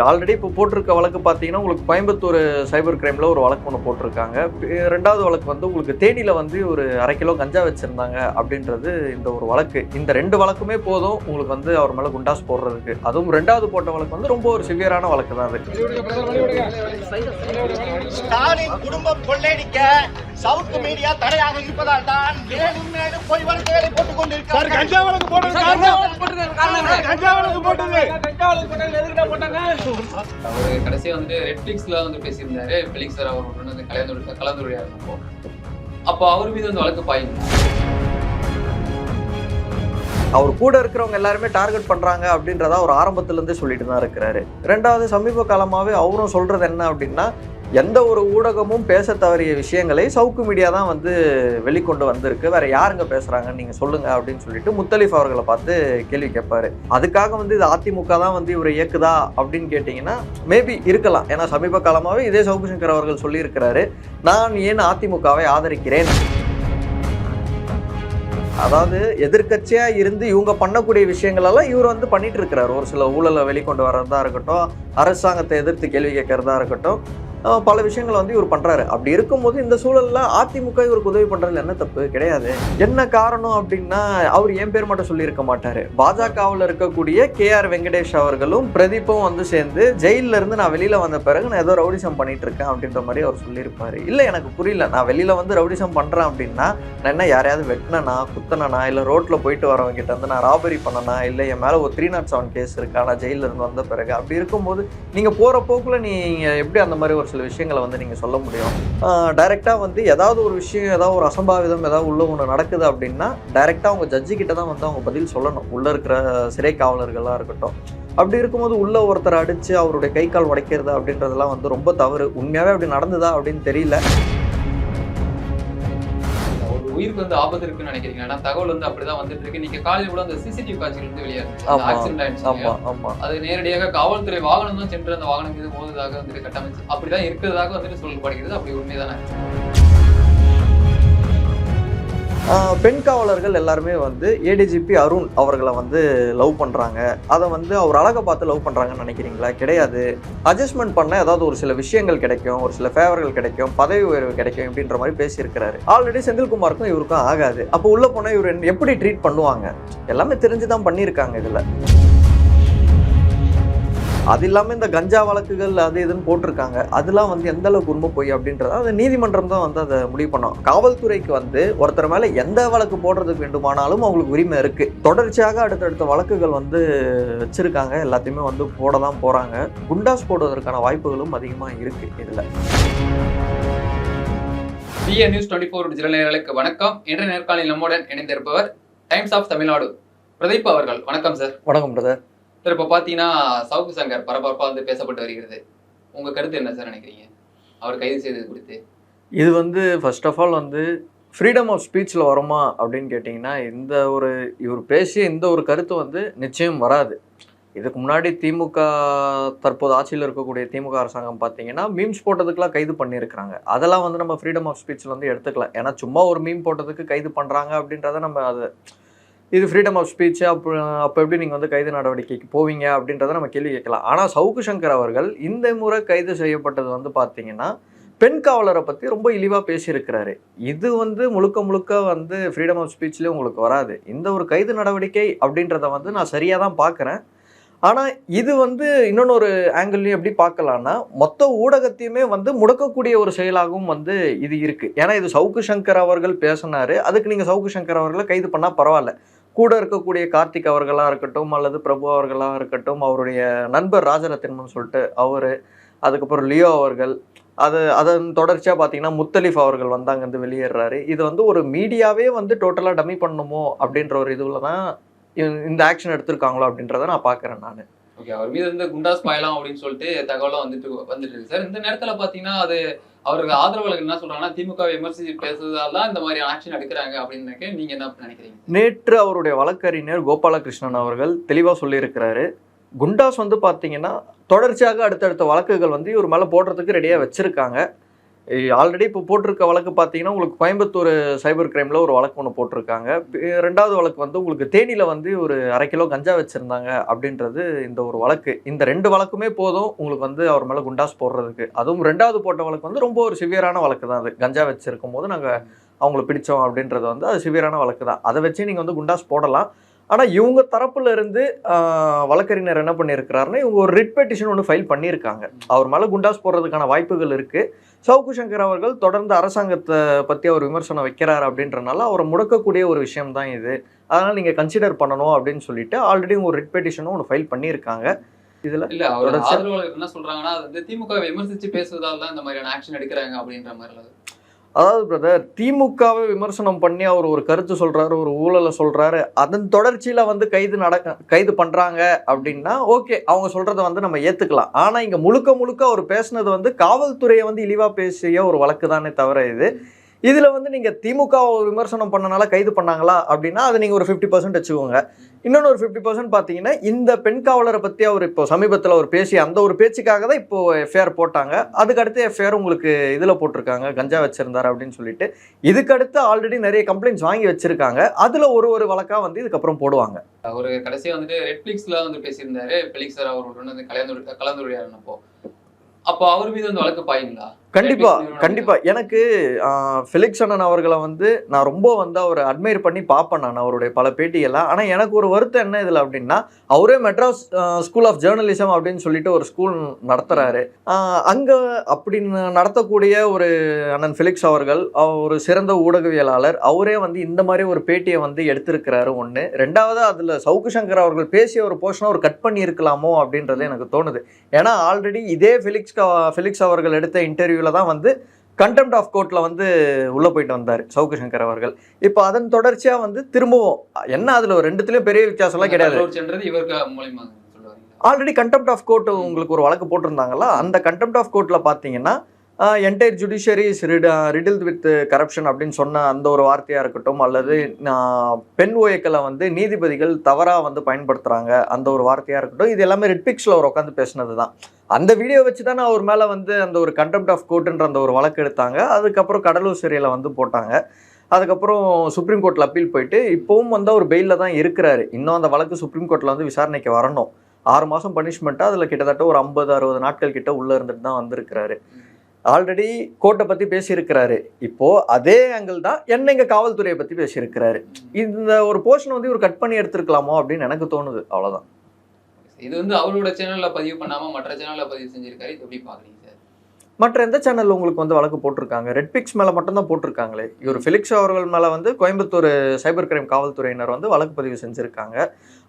Already இப்போ போட்டிருக்க வழக்கு பார்த்தீங்கன்னா உங்களுக்கு கோயம்புத்தூர் சைபர் கிரைமில் ஒரு வழக்கு ஒன்று போட்டிருக்காங்க. ரெண்டாவது வழக்கு வந்து உங்களுக்கு தேனியில் வந்து ஒரு 1/2 கிலோ கஞ்சா வச்சுருந்தாங்க அப்படின்றது இந்த ஒரு வழக்கு. இந்த 2 வழக்குமே போதும் உங்களுக்கு வந்து அவர் மேலே குண்டாஸ் போடுறதுக்கு. அதுவும் 2வது போட்ட வழக்கு வந்து ரொம்ப ஒரு சிவியரான வழக்கு தான் அது. ஸ்டாலின் குடும்பம் கொள்ளையடிக்க சவுத் மீடியா தடையாக இருப்பதால் தான் மேலும் மேலும் பொய் வழக்குகளை போட்டுக் கொண்டிருக்கிறார்கள். கஞ்சா வழக்கு போட்டது அவரு கடைசியா வந்து நெட்ஃபிளிக்ஸ்ல வந்து பேசியிருந்தாரு. ஃபெலிக்ஸ் சார் அவர் வந்து கலந்துரையா இருக்கும். அப்போ அவர் மீது வந்து வழக்கு பாயுங்க. அவர் கூட இருக்கிறவங்க எல்லாருமே டார்கெட் பண்றாங்க அப்படின்றத அவர் ஆரம்பத்துல இருந்தே சொல்லிட்டு தான் இருக்கிறாரு. ரெண்டாவது சமீப காலமாவே அவரும் சொல்றது என்ன அப்படின்னா, எந்த ஒரு ஊடகமும் பேச தவறிய விஷயங்களை சவுக்கு மீடியா தான் வந்து வெளிக்கொண்டு வந்திருக்கு, வேற யாருங்க பேசுறாங்கன்னு நீங்க சொல்லுங்க அப்படின்னு சொல்லிட்டு முத்தலீஃப் அவர்களை பார்த்து கேள்வி கேட்பாரு. அதுக்காக வந்து இது அதிமுக தான் வந்து இவரை இயக்குதா அப்படின்னு கேட்டீங்கன்னா மேபி இருக்கலாம். ஏன்னா சமீப காலமாவே இதே சவுக்கு சங்கர் அவர்கள் சொல்லி இருக்கிறாரு, நான் ஏன் அதிமுகவை ஆதரிக்கிறேன். அதாவது எதிர்க்கட்சியா இருந்து இவங்க பண்ணக்கூடிய விஷயங்கள் எல்லாம் இவர் வந்து பண்ணிட்டு இருக்கிறார். ஒரு சில ஊழலை வெளிக்கொண்டு வர்றதா இருக்கட்டும், அரசாங்கத்தை எதிர்த்து கேள்வி கேட்கறதா இருக்கட்டும், பல விஷயங்களை வந்து இவர் பண்றாரு. அப்படி இருக்கும்போது இந்த சூழல்ல அதிமுக இவருக்கு உதவி பண்றதுல என்ன தப்பு கிடையாது. என்ன காரணம் அப்படின்னா, அவர் என் பேர் மட்டும் சொல்லியிருக்க மாட்டாரு. பாஜகவில் இருக்கக்கூடிய KR வெங்கடேஷ் அவர்களும் பிரதீப்பும் வந்து சேர்ந்து ஜெயில இருந்து நான் வெளியில வந்த பிறகு நான் ஏதோ ரவுடிசம் பண்ணிட்டு இருக்கேன் அப்படின்ற மாதிரி அவர் சொல்லியிருப்பாரு. இல்ல எனக்கு புரியல, நான் வெளியில வந்து ரவுடிசம் பண்றேன் அப்படின்னா நான் என்ன யாரையாவது வெட்டினா குத்தனா, இல்ல ரோட்ல போயிட்டு வரவங்க கிட்ட வந்து நான் ராபரி பண்ணனா, இல்ல என் மேல ஒரு 307 கேஸ் இருக்கா நான் ஜெயில இருந்து வந்த பிறகு. அப்படி இருக்கும்போது நீங்க போற போக்குல நீங்க எப்படி அந்த மாதிரி ஒரு சில விஷயங்களை வந்து நீங்க சொல்ல முடியும்? டைரக்டா வந்து ஏதாவது ஒரு விஷயம், ஏதாவது ஒரு அசம்பாவிதம் ஏதாவது உள்ள ஒன்று நடக்குது அப்படின்னா டைரக்டா அவங்க ஜட்ஜி கிட்ட தான் வந்து அவங்க பதில் சொல்லணும், உள்ள இருக்கிற சிறை காவலர்களா இருக்கட்டும். அப்படி இருக்கும்போது உள்ள ஒருத்தர் அடிச்சு அவருடைய கை கால் உடைக்கிறது அப்படின்றதெல்லாம் வந்து ரொம்ப தவறு. உண்மையாவே அப்படி நடந்ததா அப்படின்னு தெரியல. உயிருக்கு வந்து ஆபத்து இருக்குன்னு நினைக்கிறீங்க? ஆனா தகவல் வந்து அப்படிதான் வந்துட்டு இருக்கு. நீங்க காலையில் கூட அந்த CCTV காட்சிகள் வந்து வெளியாச்சு. அது நேரடியாக காவல்துறை வாகனம் தான் சென்று அந்த வாகனம் மீது மோதுவதாக வந்துட்டு கட்டமைச்சு அப்படிதான் இருக்கிறதாக வந்துட்டு சொல்லப்படுகிறது. அப்படி உண்மைதானே? பெண் காவலர்கள் எல்லாருமே வந்து ADGP அருண் அவர்களை வந்து லவ் பண்றாங்க, அதை வந்து அவர் அழகை பார்த்து லவ் பண்றாங்கன்னு நினைக்கிறீங்களா? கிடையாது. அட்ஜஸ்ட்மெண்ட் பண்ண ஏதாவது ஒரு சில விஷயங்கள் கிடைக்கும், ஒரு சில ஃபேவர்கள் கிடைக்கும், பதவி உயர்வு கிடைக்கும் அப்படின்ற மாதிரி பேசியிருக்கிறாரு. ஆல்ரெடி செந்தில்குமாருக்கும் இவருக்கும் ஆகாது. அப்போ உள்ள போனா இவர் எப்படி ட்ரீட் பண்ணுவாங்க? எல்லாமே தெரிஞ்சுதான் பண்ணியிருக்காங்க இதுல. அது இல்லாமல் இந்த கஞ்சா வழக்குகள் அது இதுன்னு போட்டிருக்காங்க. அதெல்லாம் வந்து எந்த அளவுக்கு உண்மை போய் அப்படின்றத அது நீதிமன்றம் தான் வந்து அதை முடிவு பண்ணோம். காவல்துறைக்கு வந்து ஒருத்தர் மேலே எந்த வழக்கு போடுறதுக்கு வேண்டுமானாலும் அவங்களுக்கு உரிமை இருக்கு. தொடர்ச்சியாக அடுத்தடுத்த வழக்குகள் வந்து வச்சிருக்காங்க, எல்லாத்தையுமே வந்து போட தான் போறாங்க. குண்டாஸ் போடுவதற்கான வாய்ப்புகளும் அதிகமாக இருக்கு இதுல. TN News 24 டிஜிட்டல் நேயர்களுக்கு வணக்கம். இன்றைய நேர்காணலில் நம்முடன் இணைந்திருப்பவர் டைம்ஸ் ஆஃப் தமிழ்நாடு பிரதீப் அவர்கள். வணக்கம் சார். வணக்கம் பிரதர். சார், இப்போ பார்த்தீங்கன்னா சவுக்கு சங்கர் பரபரப்பாக வந்து பேசப்பட்டு வருகிறது. உங்கள் கருத்து என்ன சார் நினைக்கிறீங்க அவர் கைது செய்தது குறித்து? இது வந்து ஃபர்ஸ்ட் ஆஃப் ஆல் வந்து ஃப்ரீடம் ஆஃப் ஸ்பீச்சில் வருமா அப்படின்னு கேட்டிங்கன்னா, இந்த ஒரு இவர் பேசிய இந்த ஒரு கருத்து வந்து நிச்சயம் வராது. இதுக்கு முன்னாடி திமுக தற்போது ஆட்சியில் இருக்கக்கூடிய திமுக அரசாங்கம் பார்த்தீங்கன்னா மீம்ஸ் போட்டதுக்கெலாம் கைது பண்ணியிருக்கிறாங்க. அதெல்லாம் வந்து நம்ம ஃப்ரீடம் ஆஃப் ஸ்பீச்சில் வந்து எடுத்துக்கலாம். ஏன்னா சும்மா ஒரு மீம் போட்டதுக்கு கைது பண்ணுறாங்க அப்படின்றத நம்ம அது இது ஃப்ரீடம் ஆஃப் ஸ்பீச், அப்போ எப்படி நீங்கள் வந்து கைது நடவடிக்கைக்கு போவீங்க அப்படின்றத நம்ம கேள்வி கேட்கலாம். ஆனால் சவுக்கு சங்கர் அவர்கள் இந்த முறை கைது செய்யப்பட்டது வந்து பார்த்தீங்கன்னா பெண் காவலரை பற்றி ரொம்ப இழிவாக பேசியிருக்கிறாரு. இது வந்து முழுக்க முழுக்க வந்து ஃப்ரீடம் ஆஃப் ஸ்பீச்லேயே உங்களுக்கு வராது. இந்த ஒரு கைது நடவடிக்கை அப்படின்றத வந்து நான் சரியாக தான் பார்க்குறேன். ஆனால் இது வந்து இன்னொன்று ஆங்கிள்லையும் எப்படி பார்க்கலான்னா, மொத்த ஊடகத்தையுமே வந்து முடக்கக்கூடிய ஒரு செயலாகவும் வந்து இது இருக்குது. ஏன்னா இது சவுக்கு சங்கர் அவர்கள் பேசினார், அதுக்கு நீங்கள் சவுக்கு சங்கர் அவர்களை கைது பண்ணால் பரவாயில்ல. கூட இருக்கக்கூடிய கார்த்திக் அவர்களாக இருக்கட்டும், அல்லது பிரபு அவர்களாக இருக்கட்டும், அவருடைய நண்பர் ராஜரத்தினம்னு சொல்லிட்டு அவர், அதுக்கப்புறம் லியோ அவர்கள், அதன் தொடர்ச்சியாக பார்த்தீங்கன்னா முத்தலீஃப் அவர்கள் வந்து அங்கேருந்து வெளியேறாரு. இது வந்து ஒரு மீடியாவே வந்து டோட்டலாக டம்மி பண்ணணுமோ அப்படின்ற ஒரு இதுவில் தான் இந்த ஆக்ஷன் எடுத்திருக்காங்களோ அப்படின்றத நான் பார்க்குறேன் நான். ஓகே, அவர் மீது வந்து குண்டாஸ் பாயலாம் அப்படின்னு சொல்லிட்டு தகவலாம் வந்துட்டு இருக்கு சார். இந்த நேரத்தில் பார்த்தீங்கன்னா அது அவருக்கு ஆதரவாளர்கள் என்ன சொல்றாங்கன்னா, திமுக விமர்சித்து பேசுறதால தான் இந்த மாதிரி ஆக்ஷன் எடுக்கிறாங்க அப்படின்னு நீங்க என்ன நினைக்கிறீங்க? நேற்று அவருடைய வழக்கறிஞர் கோபாலகிருஷ்ணன் அவர்கள் தெளிவாக சொல்லியிருக்கிறாரு, குண்டாஸ் வந்து பார்த்தீங்கன்னா தொடர்ச்சியாக அடுத்தடுத்த வழக்குகள் வந்து இவர் மேலே போடுறதுக்கு ரெடியாக வச்சிருக்காங்க. ஆல்ரெடி இப்போ போட்டிருக்க வழக்கு பார்த்தீங்கன்னா உங்களுக்கு கோயம்புத்தூர் சைபர் கிரைமில் ஒரு வழக்கு ஒன்று போட்டிருக்காங்க. ரெண்டாவது வழக்கு வந்து உங்களுக்கு தேனியில் வந்து ஒரு 1/2 கிலோ கஞ்சா வச்சுருந்தாங்க அப்படின்றது இந்த ஒரு வழக்கு. இந்த 2 வழக்குமே போதும் உங்களுக்கு வந்து அவர் மேலே குண்டாஸ் போடுறதுக்கு. அதுவும் 2வது போட்ட வழக்கு வந்து ரொம்ப ஒரு சிவியரான வழக்கு தான். அது கஞ்சா வச்சுருக்கும் போது நாங்கள் அவங்கள பிடிச்சோம் அப்படின்றது வந்து அது சிவியரான வழக்கு தான். அதை வச்சு நீங்கள் வந்து குண்டாஸ் போடலாம். ஆனால் இவங்க தரப்புல இருந்து வழக்கறிஞர் என்ன பண்ணியிருக்கிறாருன்னா, இவங்க ஒரு ரிட் பெட்டிஷன் ஒன்று ஃபைல் பண்ணியிருக்காங்க. அவர் மேலே குண்டாஸ் போடுறதுக்கான வாய்ப்புகள் இருக்குது. சவுக்கு சங்கர் அவர்கள் தொடர்ந்து அரசாங்கத்தை பற்றி அவர் விமர்சனம் வைக்கிறார் அப்படின்றனால அவரை முடக்கக்கூடிய ஒரு விஷயம் தான் இது. அதனால் நீங்கள் கன்சிடர் பண்ணணும் அப்படின்னு சொல்லிட்டு ஆல்ரெடி ஒரு ரிட் பெட்டிஷனும் ஒன்று ஃபைல் பண்ணியிருக்காங்க. இதுல இல்ல அவரோட ஆதரவாளர்கள் என்ன சொல்றாங்கன்னா, அது வந்து திமுக விமர்சிச்சு பேசுவதால தான் இந்த மாதிரியான ஆக்ஷன் எடுக்கிறாங்க அப்படின்ற மாதிரி. அதாவது பிரதர், திமுகவை விமர்சனம் பண்ணி அவர் ஒரு கருத்து சொல்றாரு, ஒரு ஊழலை சொல்றாரு, அதன் தொடர்ச்சியில வந்து கைது பண்றாங்க அப்படின்னா ஓகே, அவங்க சொல்றதை வந்து நம்ம ஏத்துக்கலாம். ஆனா இங்க முழுக்க முழுக்க அவர் பேசுனது வந்து காவல்துறையை வந்து இழிவா பேசிய ஒரு வழக்கு தானே தவிர இதுல வந்து நீங்க திமுக விமர்சனம் பண்ணனால கைது பண்ணாங்களா அப்படின்னா அது நீங்க ஒரு 50% வச்சுக்கோங்க. இன்னொன்று ஒரு 50% பார்த்தீங்கன்னா, இந்த பெண் காவலரை பற்றி அவர் இப்போ சமீபத்தில் அவர் பேசி அந்த ஒரு பேச்சுக்காக தான் இப்போ எஃப்ஐஆர் போட்டாங்க. அதுக்கடுத்து எஃப்ஐஆர் உங்களுக்கு இதில் போட்டிருக்காங்க, கஞ்சா வச்சிருந்தார் அப்படின்னு சொல்லிட்டு. இதுக்கடுத்து ஆல்ரெடி நிறைய கம்ப்ளைண்ட்ஸ் வாங்கி வச்சிருக்காங்க. அதில் ஒரு வழக்காக வந்து இதுக்கப்புறம் போடுவாங்க. அவர் கடைசியாக வந்துட்டு ரெட்ஃப்ளிக்ஸில் வந்து பேசியிருந்தாரு, ஃபெலிக்ஸ் சார் அவரோட வந்து கலந்துரையாடினப்போ. அப்போ அவர் மீது வந்து வழக்கு பாயுங்களா? கண்டிப்பா எனக்கு ஃபெலிக்ஸ் அண்ணன் அவர்களை வந்து நான் ரொம்ப வந்து அவரை அட்மையர் பண்ணி பார்ப்பேன் நான் அவருடைய பல பேட்டிகள்லாம். ஆனால் எனக்கு ஒரு வருத்தம் என்ன இதில் அப்படின்னா, அவரே மெட்ராஸ் ஸ்கூல் ஆஃப் ஜேர்னலிசம் அப்படின்னு சொல்லிட்டு ஒரு ஸ்கூல் நடத்துறாரு. அங்கே அப்படின்னு நடத்தக்கூடிய ஒரு அண்ணன் ஃபெலிக்ஸ் அவர்கள் ஒரு சிறந்த ஊடகவியலாளர். அவரே வந்து இந்த மாதிரி ஒரு பேட்டியை வந்து எடுத்திருக்கிறாரு. ஒன்று. ரெண்டாவது அதில் சவுக்கு சங்கர் அவர்கள் பேசிய ஒரு போர்ஷனை அவர் கட் பண்ணி இருக்கலாமோ அப்படின்றது எனக்கு தோணுது. ஏன்னா ஆல்ரெடி இதே ஃபெலிக்ஸ் அவர்கள் எடுத்த இன்டர்வியூ தான் வந்து கண்டெம்ட் ஆஃப் கோர்ட்ல வந்து உள்ள போயிட்டு வந்தார் சவுக்கு சங்கர் அவர்கள். இப்போ அதன் தொடர்ச்சியா வந்து திரும்பவும் என்ன அதுல ரெண்டுத்துலயும் பெரிய வித்தியாசம்லாம் கிடையாது. ஆல்ரெடி கண்டெம்ட் ஆஃப் கோர்ட் உங்களுக்கு ஒரு வழக்கு போட்டிருந்தாங்களா, அந்த கண்டெம்ட் ஆஃப் கோர்ட்ல பாத்தீங்கன்னா entire judiciary is riddled with corruption அப்படின்னு சொன்ன அந்த ஒரு வார்த்தையாக இருக்கட்டும், அல்லது பெண் ஓயக்களை வந்து நீதிபதிகள் தவறாக வந்து பயன்படுத்துகிறாங்க அந்த ஒரு வார்த்தையாக இருக்கட்டும், இது எல்லாமே ரெட்பிக்ஸில் அவர் உட்காந்து பேசினது தான். அந்த வீடியோ வச்சு தானே அவர் மேலே வந்து அந்த ஒரு கண்டெம்ட் ஆஃப் கோர்ட்டுன்ற அந்த ஒரு வழக்கு எடுத்தாங்க. அதுக்கப்புறம் கடலூர் சிறையில் வந்து போட்டாங்க. அதுக்கப்புறம் சுப்ரீம் கோர்ட்டில் அப்பீல் போயிட்டு இப்போவும் வந்து அவர் பெயிலில் தான் இருக்கிறாரு. இன்னும் அந்த வழக்கு சுப்ரீம் கோர்ட்டில் வந்து விசாரணைக்கு வரணும். 6 மாதம் பனிஷ்மெண்ட்டாக அதில் கிட்டத்தட்ட ஒரு 50-60 நாட்கள் கிட்ட உள்ளே இருந்துட்டு தான் வந்திருக்கிறாரு. ஆல்ரெடி கோர்ட்டை பற்றி பேசியிருக்கிறாரு. இப்போ அதே ஆங்கிள் தான் என்ன இங்கே காவல்துறையை பற்றி பேசியிருக்கிறாரு. இந்த ஒரு போர்ஷன் வந்து இவர் கட் பண்ணி எடுத்துருக்கலாமோ அப்படின்னு எனக்கு தோணுது. அவ்வளோதான். இது வந்து அவரோட சேனலில் பதிவு பண்ணாமல் மற்ற சேனலில் பதிவு செஞ்சிருக்காரு. இது எப்படி பார்க்குறீங்க சார்? மற்ற எந்த சேனலில் உங்களுக்கு வந்து வழக்கு போட்டிருக்காங்க? ரெட்பிக்ஸ் மேலே மட்டும்தான் போட்டிருக்காங்களே. இவர் ஃபெலிக்ஸ் அவர்கள் மேலே வந்து கோயம்புத்தூர் சைபர் கிரைம் காவல்துறையினர் வந்து வழக்கு பதிவு செஞ்சுருக்காங்க.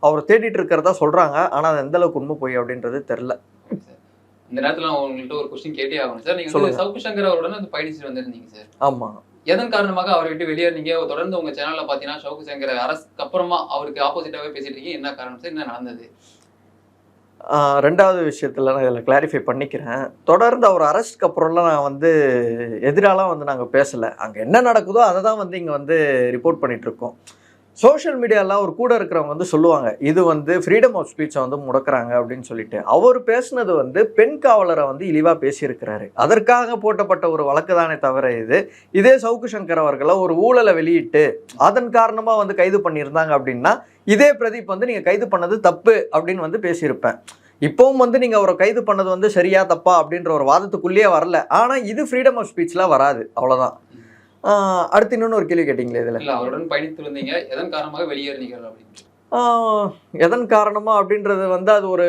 அவர் தேடிட்டு இருக்கிறதா சொல்கிறாங்க. ஆனால் அது எந்த அளவுக்கு உண்மை போய் அப்படின்றது தெரில. இந்த நேரத்துல நான் உங்கள்கிட்ட ஒரு கொஸ்டின் கேட்டே ஆகணும் சார். நீங்க வந்து சவுக்கு சங்கர் அவருடன் வந்து பயணிச்சுட்டு வந்திருந்தீங்க சார். ஆமா. எதன் காரணமாக அவரை விட்டு வெளியேறீங்க? தொடர்ந்து உங்க சேனல்ல பாத்தீங்கன்னா சவுக்கு சங்கர் அரசுக்கு அப்புறமா அவருக்கு ஆப்போசிட்டாவே பேசிட்டு இருக்கீங்க. என்ன காரணம் சார்? என்ன நடந்தது? ரெண்டாவது விஷயத்துல நான் இதில் கிளாரிஃபை பண்ணிக்கிறேன். தொடர்ந்து அவர் அரெஸ்ட்க்கு அப்புறம்லாம் நான் வந்து எதிராலாம் வந்து நாங்கள் பேசலை. அங்கே என்ன நடக்குதோ அதை தான் வந்து இங்கே வந்து ரிப்போர்ட் பண்ணிட்டு இருக்கோம். சோஷியல் மீடியாவில் ஒரு கூட இருக்கிறவங்க வந்து சொல்லுவாங்க, இது வந்து ஃப்ரீடம் ஆஃப் ஸ்பீச்சை வந்து முடக்கிறாங்க அப்படின்னு சொல்லிட்டு. அவர் பேசுனது வந்து பெண் காவலரை வந்து இழிவாக பேசியிருக்கிறாரு. அதற்காக போட்டப்பட்ட ஒரு வழக்கு தானே தவிர இதே சவுக்கு சங்கர் அவர்களை ஒரு ஊழலை வெளியிட்டு அதன் காரணமாக வந்து கைது பண்ணியிருந்தாங்க அப்படின்னா இதே பிரதீப் வந்து நீங்கள் கைது பண்ணது தப்பு அப்படின்னு வந்து பேசியிருப்பேன். இப்போவும் வந்து நீங்கள் அவரை கைது பண்ணது வந்து சரியா தப்பா அப்படின்ற ஒரு வாதத்துக்குள்ளேயே வரல. ஆனால் இது ஃப்ரீடம் ஆஃப் ஸ்பீச்லாம் வராது. அவ்வளோதான். அடுத்து இன்னொன்று ஒரு கேள்வி கேட்டிங்களே இதில். அவருடன் பயணித்து வந்தீங்க, எதன் காரணமாக வெளியேறினீங்க அப்படின்னு. எதன் காரணமாக அப்படின்றது வந்து அது ஒரு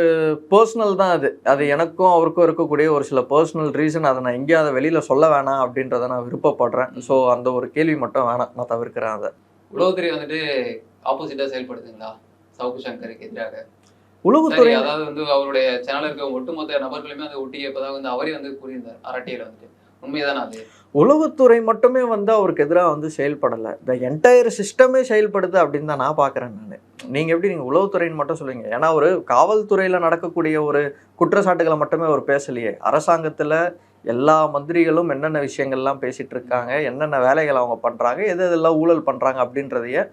பர்சனல் தான். அது எனக்கும் அவருக்கும் இருக்கக்கூடிய ஒரு சில பர்சனல் ரீசன். அதை நான் எங்கேயும் அதை வெளியில் சொல்ல வேணாம் அப்படின்றத நான் விருப்பப்படுறேன். ஸோ அந்த ஒரு கேள்வி மட்டும் வேணாம், நான் தவிர்க்கிறேன். அதை உளவுத்துறை வந்துட்டு ஆப்போசிட்டாக செயல்படுதுங்களா சவுக்கு சங்கருக்கு எதிராக? உளவுத்துறை அதாவது வந்து அவருடைய சேனல் இருக்க ஒட்டுமொத்த நபர்களுமே அதை ஒட்டியப்பதான் வந்து அவரே வந்து கூறியிருந்தார் அரட்டியில் வந்துட்டு. உண்மைதானே அது? உளவுத்துறை மட்டுமே வந்து அவருக்கு எதிராக வந்து செயல்படலை, இந்த என்டையர் சிஸ்டமே செயல்படுது அப்படின்னு தான் நான் பார்க்குறேன். நீங்கள் எப்படி நீங்கள் உளவுத்துறைன்னு மட்டும் சொல்லுவீங்க? ஏன்னா ஒரு காவல்துறையில் நடக்கக்கூடிய ஒரு குற்றச்சாட்டுகளை மட்டுமே அவர் பேசலையே. அரசாங்கத்தில் எல்லா மந்திரிகளும் என்னென்ன விஷயங்கள்லாம் பேசிகிட்டு இருக்காங்க, என்னென்ன வேலைகள் அவங்க பண்ணுறாங்க, எதெல்லாம் ஊழல் பண்ணுறாங்க அப்படின்றதையே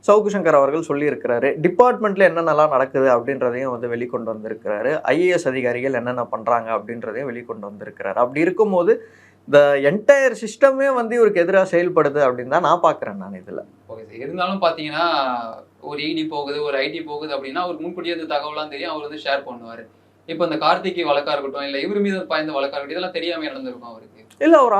சவுக்கு சங்கர் அவர்கள் சொல்லியிருக்கிறாரு. டிபார்ட்மெண்ட்டில் என்னென்னலாம் நடக்குது அப்படின்றதையும் வந்து வெளிக்கொண்டு வந்திருக்கிறாரு. ஐஏஎஸ் அதிகாரிகள் என்னென்ன பண்ணுறாங்க அப்படின்றதையும் வெளிக்கொண்டு வந்திருக்கிறாரு. அப்படி இருக்கும்போது இந்த என்டையர் சிஸ்டமே வந்து இவருக்கு எதிராக செயல்படுது அப்படின்னு தான் நான் பார்க்குறேன் நான் இதில். Okay sir. இருந்தாலும் பார்த்தீங்கன்னா ஒரு இடி போகுது, ஒரு ஐடி போகுது அப்படின்னா அவருக்கு முன்கூட்டியே அந்த தகவலாம் தெரியும், அவர் வந்து ஷேர் பண்ணுவார். இப்போ இந்த கார்த்திகை வழக்கா இருக்கட்டும், இல்லை இவர் மீது பாய்ந்த வழக்கா இருக்கட்டும், இதெல்லாம் தெரியாமல் நடந்திருக்கும் அவருக்கு. இல்லை, அவர்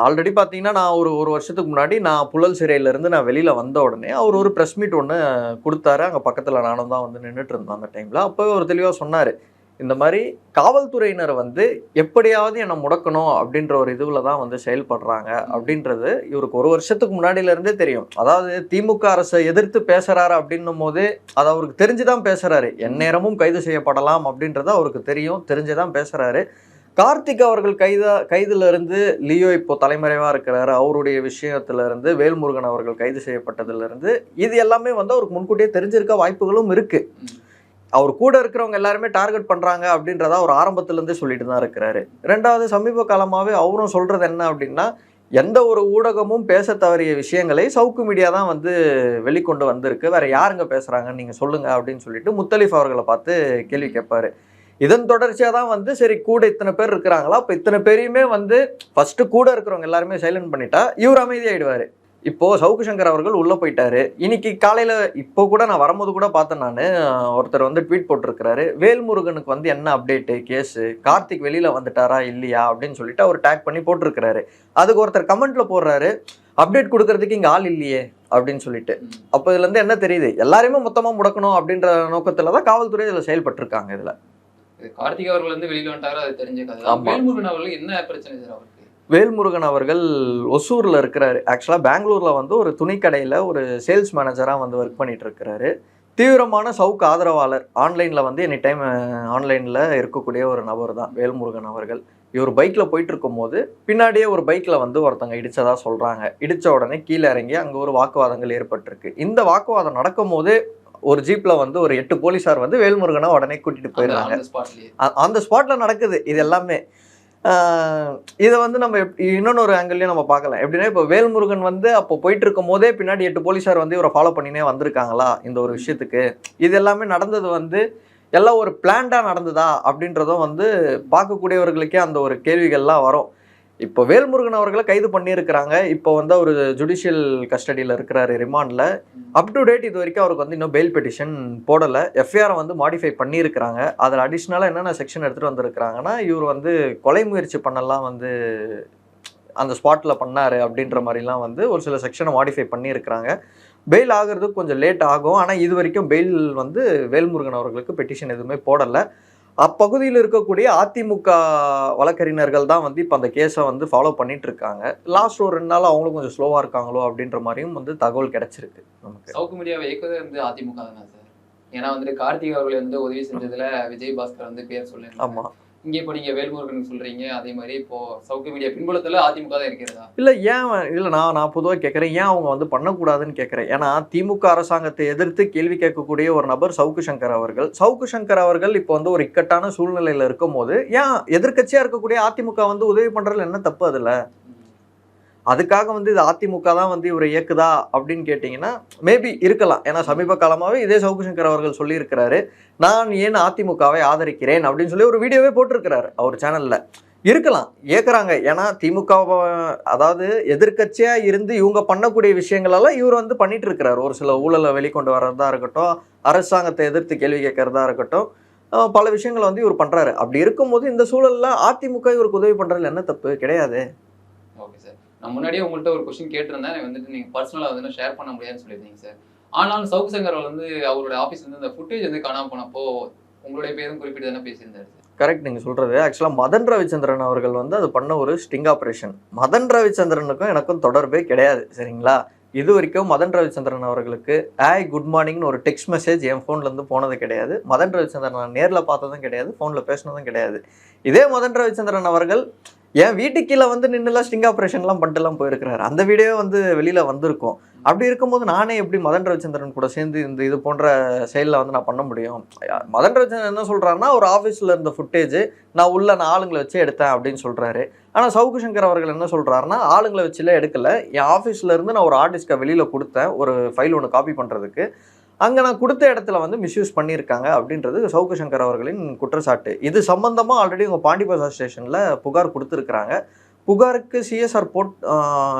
ஆல்ரெடி பார்த்தீங்கன்னா நான் ஒரு வருஷத்துக்கு முன்னாடி நான் புழல் சிறையிலேருந்து நான் வெளியில் வந்த உடனே அவர் ஒரு ப்ரெஸ் மீட் ஒன்று கொடுத்தாரு. அங்கே பக்கத்தில் நானும் தான் வந்து நின்றுட்டு இருந்தேன் அந்த டைமில். அப்போவே ஒரு தெளிவாக சொன்னார், இந்த மாதிரி காவல்துறையினர் வந்து எப்படியாவது என்னை முடக்கணும் அப்படின்ற ஒரு இதுவில் தான் வந்து செயல்படுறாங்க அப்படின்றது இவருக்கு ஒரு வருஷத்துக்கு முன்னாடியிலேருந்தே தெரியும். அதாவது திமுக அரசை எதிர்த்து பேசுகிறாரு அப்படின்னும் போது அது அவருக்கு தெரிஞ்சுதான் பேசுகிறாரு. எந்நேரமும் கைது செய்யப்படலாம் அப்படின்றது அவருக்கு தெரிஞ்சுதான் பேசுகிறாரு. கார்த்திக் அவர்கள் கைதுல இருந்து லியோ இப்போ தலைமறைவா இருக்கிறாரு, அவருடைய விஷயத்துல இருந்து வேல்முருகன் அவர்கள் கைது செய்யப்பட்டதுல இருந்து இது எல்லாமே வந்து அவருக்கு முன்கூட்டியே தெரிஞ்சிருக்க வாய்ப்புகளும் இருக்கு. அவர் கூட இருக்கிறவங்க எல்லாருமே டார்கெட் பண்றாங்க அப்படின்றத அவர் ஆரம்பத்துல இருந்தே சொல்லிட்டு தான் இருக்கிறாரு. ரெண்டாவது, சமீப காலமாவே அவரும் சொல்றது என்ன அப்படின்னா, எந்த ஒரு ஊடகமும் பேச தவறிய விஷயங்களை சவுக்கு மீடியா தான் வந்து வெளிக்கொண்டு வந்திருக்கு, வேற யாருங்க பேசுறாங்கன்னு நீங்க சொல்லுங்க அப்படின்னு சொல்லிட்டு முத்தலிஃப் அவர்களை பார்த்து கேள்வி கேட்பாரு. இதன் தொடர்ச்சியாக தான் வந்து சரி கூட இத்தனை பேர் இருக்கிறாங்களா, இப்போ இத்தனை பேரையுமே வந்து ஃபர்ஸ்ட் கூட இருக்கிறவங்க எல்லாருமே சைலண்ட் பண்ணிட்டா இவர் அமைதியாயிடுவாரு. இப்போ சவுக்கு சங்கர் அவர்கள் உள்ள போயிட்டாரு. இன்னைக்கு காலையில இப்போ கூட நான் வரும்போது கூட பார்த்தேன், நான் ஒருத்தர் வந்து ட்வீட் போட்டிருக்கிறாரு, வேல்முருகனுக்கு வந்து என்ன அப்டேட்டு கேஸு, கார்த்திக் வெளியில வந்துட்டாரா இல்லையா அப்படின்னு சொல்லிட்டு அவர் டேக் பண்ணி போட்டிருக்கிறாரு. அதுக்கு ஒருத்தர் கமெண்ட்ல போடுறாரு, அப்டேட் கொடுக்கறதுக்கு இங்க ஆள் இல்லையே அப்படின்னு சொல்லிட்டு. அப்போ இதுல இருந்து என்ன தெரியுது, எல்லாரையுமே மொத்தமா முடக்கணும் அப்படின்ற நோக்கத்துல தான் காவல்துறை இதுல செயல்பட்டு இருக்காங்க. இதுல கார்த்திக் அவர்கள் வந்து வெளியில வந்துட்டாரு, அது தெரிஞ்ச கதை. வேல்முருகன் அவர்கள் என்ன பிரச்சனை சார் அவருக்கு? வேல்முருகன் அவர்கள் ஒசூர்ல இருக்கிறாரு. ஆக்சுவலா பெங்களூர்ல வந்து ஒரு துணிக்கடையில ஒரு சேல்ஸ் மேனேஜரா வந்து ஒர்க் பண்ணிட்டு இருக்கிறாரு. தீவிரமான சவுக்கு ஆதரவாளர். ஆன்லைன்ல வந்து எனி டைம் ஆன்லைன்ல இருக்கக்கூடிய ஒரு நபர் தான் வேல்முருகன் அவர்கள். இவர் பைக்ல போயிட்டு இருக்கும் போது பின்னாடியே ஒரு பைக்ல வந்து ஒருத்தங்க இடிச்சதா சொல்றாங்க. இடிச்ச உடனே கீழே இறங்கி அங்க ஒரு வாக்குவாதங்கள் ஏற்பட்டிருக்கு. இந்த வாக்குவாதம் நடக்கும் போது ஒரு ஜீப்ல வந்து ஒரு 8 போலீஸார் வந்து வேல்முருகனை உடனே கூட்டிட்டு போயிடுறாங்க. அந்த ஸ்பாட்ல நடக்குது இது எல்லாமே. இதை வந்து நம்ம இன்னொன்னு ஒரு ஆங்கிள்லயும் நம்ம பார்க்கலாம். எப்படின்னா, இப்போ வேல்முருகன் வந்து அப்போ போயிட்டு இருக்கும் போதே பின்னாடி 8 போலீஸார் வந்து இவரை ஃபாலோ பண்ணினே வந்திருக்காங்களா இந்த ஒரு விஷயத்துக்கு. இது எல்லாமே நடந்தது வந்து எல்லாம் ஒரு பிளான்டா நடந்ததா அப்படின்றதும் வந்து பார்க்கக்கூடியவர்களுக்கே அந்த ஒரு கேள்விகள்லாம் வரும். இப்போ வேல்முருகன் அவர்களை கைது பண்ணியிருக்கிறாங்க. இப்போ வந்து அவர் ஜுடிஷியல் கஸ்டடியில் இருக்கிறாரு, ரிமாண்டில். அப் டு டேட் இது வரைக்கும் அவருக்கு வந்து இன்னும் பெயில் பெட்டிஷன் போடலை. எஃப்ஐஆரை வந்து மாடிஃபை பண்ணியிருக்கிறாங்க. அதில் அடிஷ்னலாக என்னென்ன செக்ஷன் எடுத்துகிட்டு வந்திருக்கிறாங்கன்னா, இவர் வந்து கொலை முயற்சி பண்ணலாம் வந்து அந்த ஸ்பாட்டில் பண்ணார் அப்படின்ற மாதிரிலாம் வந்து ஒரு சில செக்ஷனை மாடிஃபை பண்ணியிருக்கிறாங்க. பெயில் ஆகிறதுக்கு கொஞ்சம் லேட் ஆகும். ஆனால் இது வரைக்கும் பெயில் வந்து வேல்முருகன் அவர்களுக்கு பெட்டிஷன் எதுவுமே போடலை. அப்பகுதியில் இருக்கக்கூடிய அதிமுக வழக்கறிஞர்கள் தான் வந்து இப்போ அந்த கேஸை வந்து ஃபாலோ பண்ணிட்டு இருக்காங்க. லாஸ்ட் ஒரு 2 நாள் அவங்களும் கொஞ்சம் ஸ்லோவாக இருக்காங்களோ அப்படின்ற மாதிரியும் வந்து தகவல் கிடைச்சிருக்கு நமக்கு. சவுக்கு மீடியாவை இயக்குவதே வந்து அதிமுக தானே சார்? ஏன்னா வந்து கார்த்திக் அவர்களை வந்து உதவி செஞ்சதுல விஜய் பாஸ்கர் வந்து பேர் சொல்லுங்க. ஆமாம். இங்கே இப்போ நீங்கள் வேல்முருகன் சொல்றீங்க, அதே மாதிரி இப்போ சவுக்கு மீடியா பின்புலத்தில் அதிமுக தான் இருக்கிறதா? இல்லை, ஏன் இல்லை, நான் பொதுவாக கேட்குறேன், ஏன் அவங்க வந்து பண்ணக்கூடாதுன்னு கேட்குறேன். ஏன்னா திமுக அரசாங்கத்தை எதிர்த்து கேள்வி கேட்கக்கூடிய ஒரு நபர் சவுக்கு சங்கர் அவர்கள். சவுக்கு சங்கர் அவர்கள் இப்போ வந்து ஒரு இக்கட்டான சூழ்நிலையில் இருக்கும் போது ஏன் எதிர்க்கட்சியாக இருக்கக்கூடிய அதிமுக வந்து உதவி பண்ணுறதுல என்ன தப்பு அதில்? அதுக்காக வந்து இது அதிமுக தான் வந்து இவரை இயக்குதா அப்படின்னு கேட்டிங்கன்னா மேபி இருக்கலாம். ஏன்னா சமீப காலமாகவே இதே சவுக்கு சங்கர் அவர்கள் சொல்லியிருக்கிறாரு, நான் ஏன் அதிமுகவை ஆதரிக்கிறேன் அப்படின்னு சொல்லி ஒரு வீடியோவே போட்டிருக்கிறாரு அவர் சேனலில். இருக்கலாம், இயக்குறாங்க. ஏன்னா திமுக அதாவது எதிர்க்கட்சியாக இருந்து இவங்க பண்ணக்கூடிய விஷயங்களெல்லாம் இவர் வந்து பண்ணிட்டு இருக்கிறார். ஒரு சில ஊழலை வெளிக்கொண்டு வர்றதா இருக்கட்டும், அரசாங்கத்தை எதிர்த்து கேள்வி கேட்கறதா இருக்கட்டும், பல விஷயங்களை வந்து இவர் பண்ணுறாரு. அப்படி இருக்கும்போது இந்த சூழலில் அதிமுக இவருக்கு உதவி பண்ணுறதுல என்ன தப்பு? கிடையாது. ஓகே சார், நான் முன்னாடியே உங்கள்கிட்ட ஒரு கொஸ்டின் கேட்டிருந்தேன், வந்துட்டு நீங்கள் பர்சனலாக வந்து ஷேர் பண்ண முடியாதுன்னு சொல்லியிருந்தீங்க சார். ஆனாலும் சவுக்கு சங்கர் வந்து அவருடைய ஆஃபீஸ் வந்து இந்த ஃபுட்டேஜ் வந்து காணாமல் போனப்போ உங்களுடைய பேரும் குறிப்பிட்டு தானே பேசியிருந்தாரு சார்? கரெக்ட், நீங்கள் சொல்கிறது. ஆக்சுவலாக மதன் ரவிச்சந்திரன் அவர்கள் வந்து அது பண்ண ஒரு ஸ்டிங் ஆப்ரேஷன். மதன் ரவிச்சந்திரனுக்கும் எனக்கும் தொடர்பே கிடையாது, சரிங்களா? இது வரைக்கும் மதன் ரவிச்சந்திரன் அவர்களுக்கு குட் மார்னிங்னு ஒரு டெக்ஸ்ட் மெசேஜ் என் ஃபோன்லேருந்து போனது கிடையாது. மதன் ரவிச்சந்திரன் நான் நேரில் பார்த்ததும் கிடையாது, ஃபோனில் பேசினதும் கிடையாது. இதே மதன் ரவிச்சந்திரன் அவர்கள் என் வீட்டுக்கு கீழே வந்து நின்றுலாம் ஸ்டிங் ஆப்ரேஷன்லாம் பண்ணிட்டுலாம் போயிருக்கிறாரு. அந்த வீடியோ வந்து வெளியில் வந்திருக்கும். அப்படி இருக்கும்போது நானே எப்படி மதன் ரவிச்சந்திரன் கூட சேர்ந்து இந்த இது போன்ற செயலில் வந்து நான் பண்ண முடியும்? மதன் ரவிச்சந்திரன் என்ன சொல்கிறாருன்னா, ஒரு ஆஃபீஸில் இருந்த ஃபுட்டேஜ் நான் ஆளுங்களை வச்சு எடுத்தேன் அப்படின்னு சொல்கிறாரு. ஆனால் சவுக்கு சங்கர் அவர்கள் என்ன சொல்கிறாருன்னா, ஆளுங்களை வச்சுலாம் எடுக்கலை, என் ஆஃபீஸில் இருந்து நான் ஒரு ஆர்டிஸ்ட்டை வெளியில் கொடுத்தேன் ஒரு ஃபைல் ஒன்று காப்பி பண்ணுறதுக்கு. அங்கே நான் கொடுத்த இடத்துல வந்து மிஸ்யூஸ் பண்ணியிருக்காங்க அப்படின்றது சவுக்கு சங்கர் அவர்களின் குற்றச்சாட்டு. இது சம்பந்தமாக ஆல்ரெடி உங்கள் பாண்டிபஜார் ஸ்டேஷனில் புகார் கொடுத்துருக்குறாங்க. புகாருக்கு சிஎஸ்ஆர்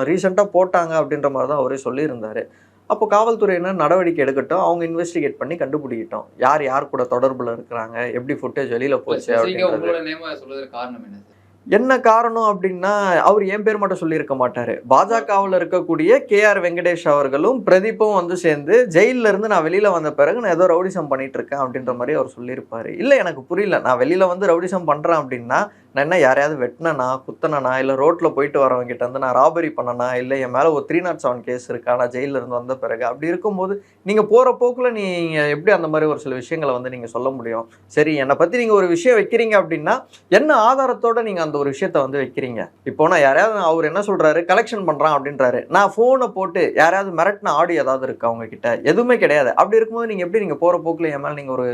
ரீசெண்டாக போட்டாங்க அப்படின்ற மாதிரி தான் அவரே சொல்லியிருந்தார். அப்போ காவல்துறையினர் நடவடிக்கை எடுக்கட்டும், அவங்க இன்வெஸ்டிகேட் பண்ணி கண்டுபிடிக்கட்டும் யார் கூட தொடர்பில் இருக்கிறாங்க, எப்படி ஃபுட்டேஜ் வெளியில் போச்சு அப்படின்றது. என்ன காரணம் அப்படின்னா, அவர் என் பேர் மட்டும் சொல்லியிருக்க மாட்டாரு. பாஜகவில் இருக்கக்கூடிய கேஆர் வெங்கடேஷ் அவர்களும் பிரதீப்பும் வந்து சேர்ந்து ஜெயிலில் இருந்து நான் வெளியில வந்த பிறகு நான் ஏதோ ரவுடிசம் பண்ணிட்டு இருக்கேன் அப்படின்ற மாதிரி அவர் சொல்லியிருப்பாரு. இல்லை எனக்கு புரியல, நான் வெளியில வந்து ரவுடிசம் பண்றேன் அப்படின்னா நான் என்ன யாரையாவது வெட்டினனா, குத்தனா, இல்லை ரோட்டில் போயிட்டு வரவங்க கிட்ட வந்து நான் ராபரி பண்ணனா, இல்லை என் மேலே ஒரு 307 கேஸ் இருக்கா நான் ஜெயிலில் இருந்து வந்த பிறகு. அப்படி இருக்கும்போது நீங்கள் போகிற போக்கில் நீங்கள் எப்படி அந்த மாதிரி ஒரு சில விஷயங்களை வந்து நீங்கள் சொல்ல முடியும்? சரி, என்னை பற்றி நீங்கள் ஒரு விஷயம் வைக்கிறீங்க அப்படின்னா என்ன ஆதாரத்தோடு நீங்கள் அந்த ஒரு விஷயத்த வந்து வைக்கிறீங்க? இப்போ நான் யாரையாவது அவர் என்ன சொல்கிறாரு, கலெக்ஷன் பண்ணுறான் அப்படின்றாரு. நான் ஃபோனை போட்டு யாரையாவது மிரட்டின ஆடியோ ஏதாவது இருக்கா அவங்க கிட்ட? எதுவுமே கிடையாது. அப்படி இருக்கும்போது நீங்கள் எப்படி நீங்கள் போகிற போக்கில் என் மேலே நீங்கள் ஒரு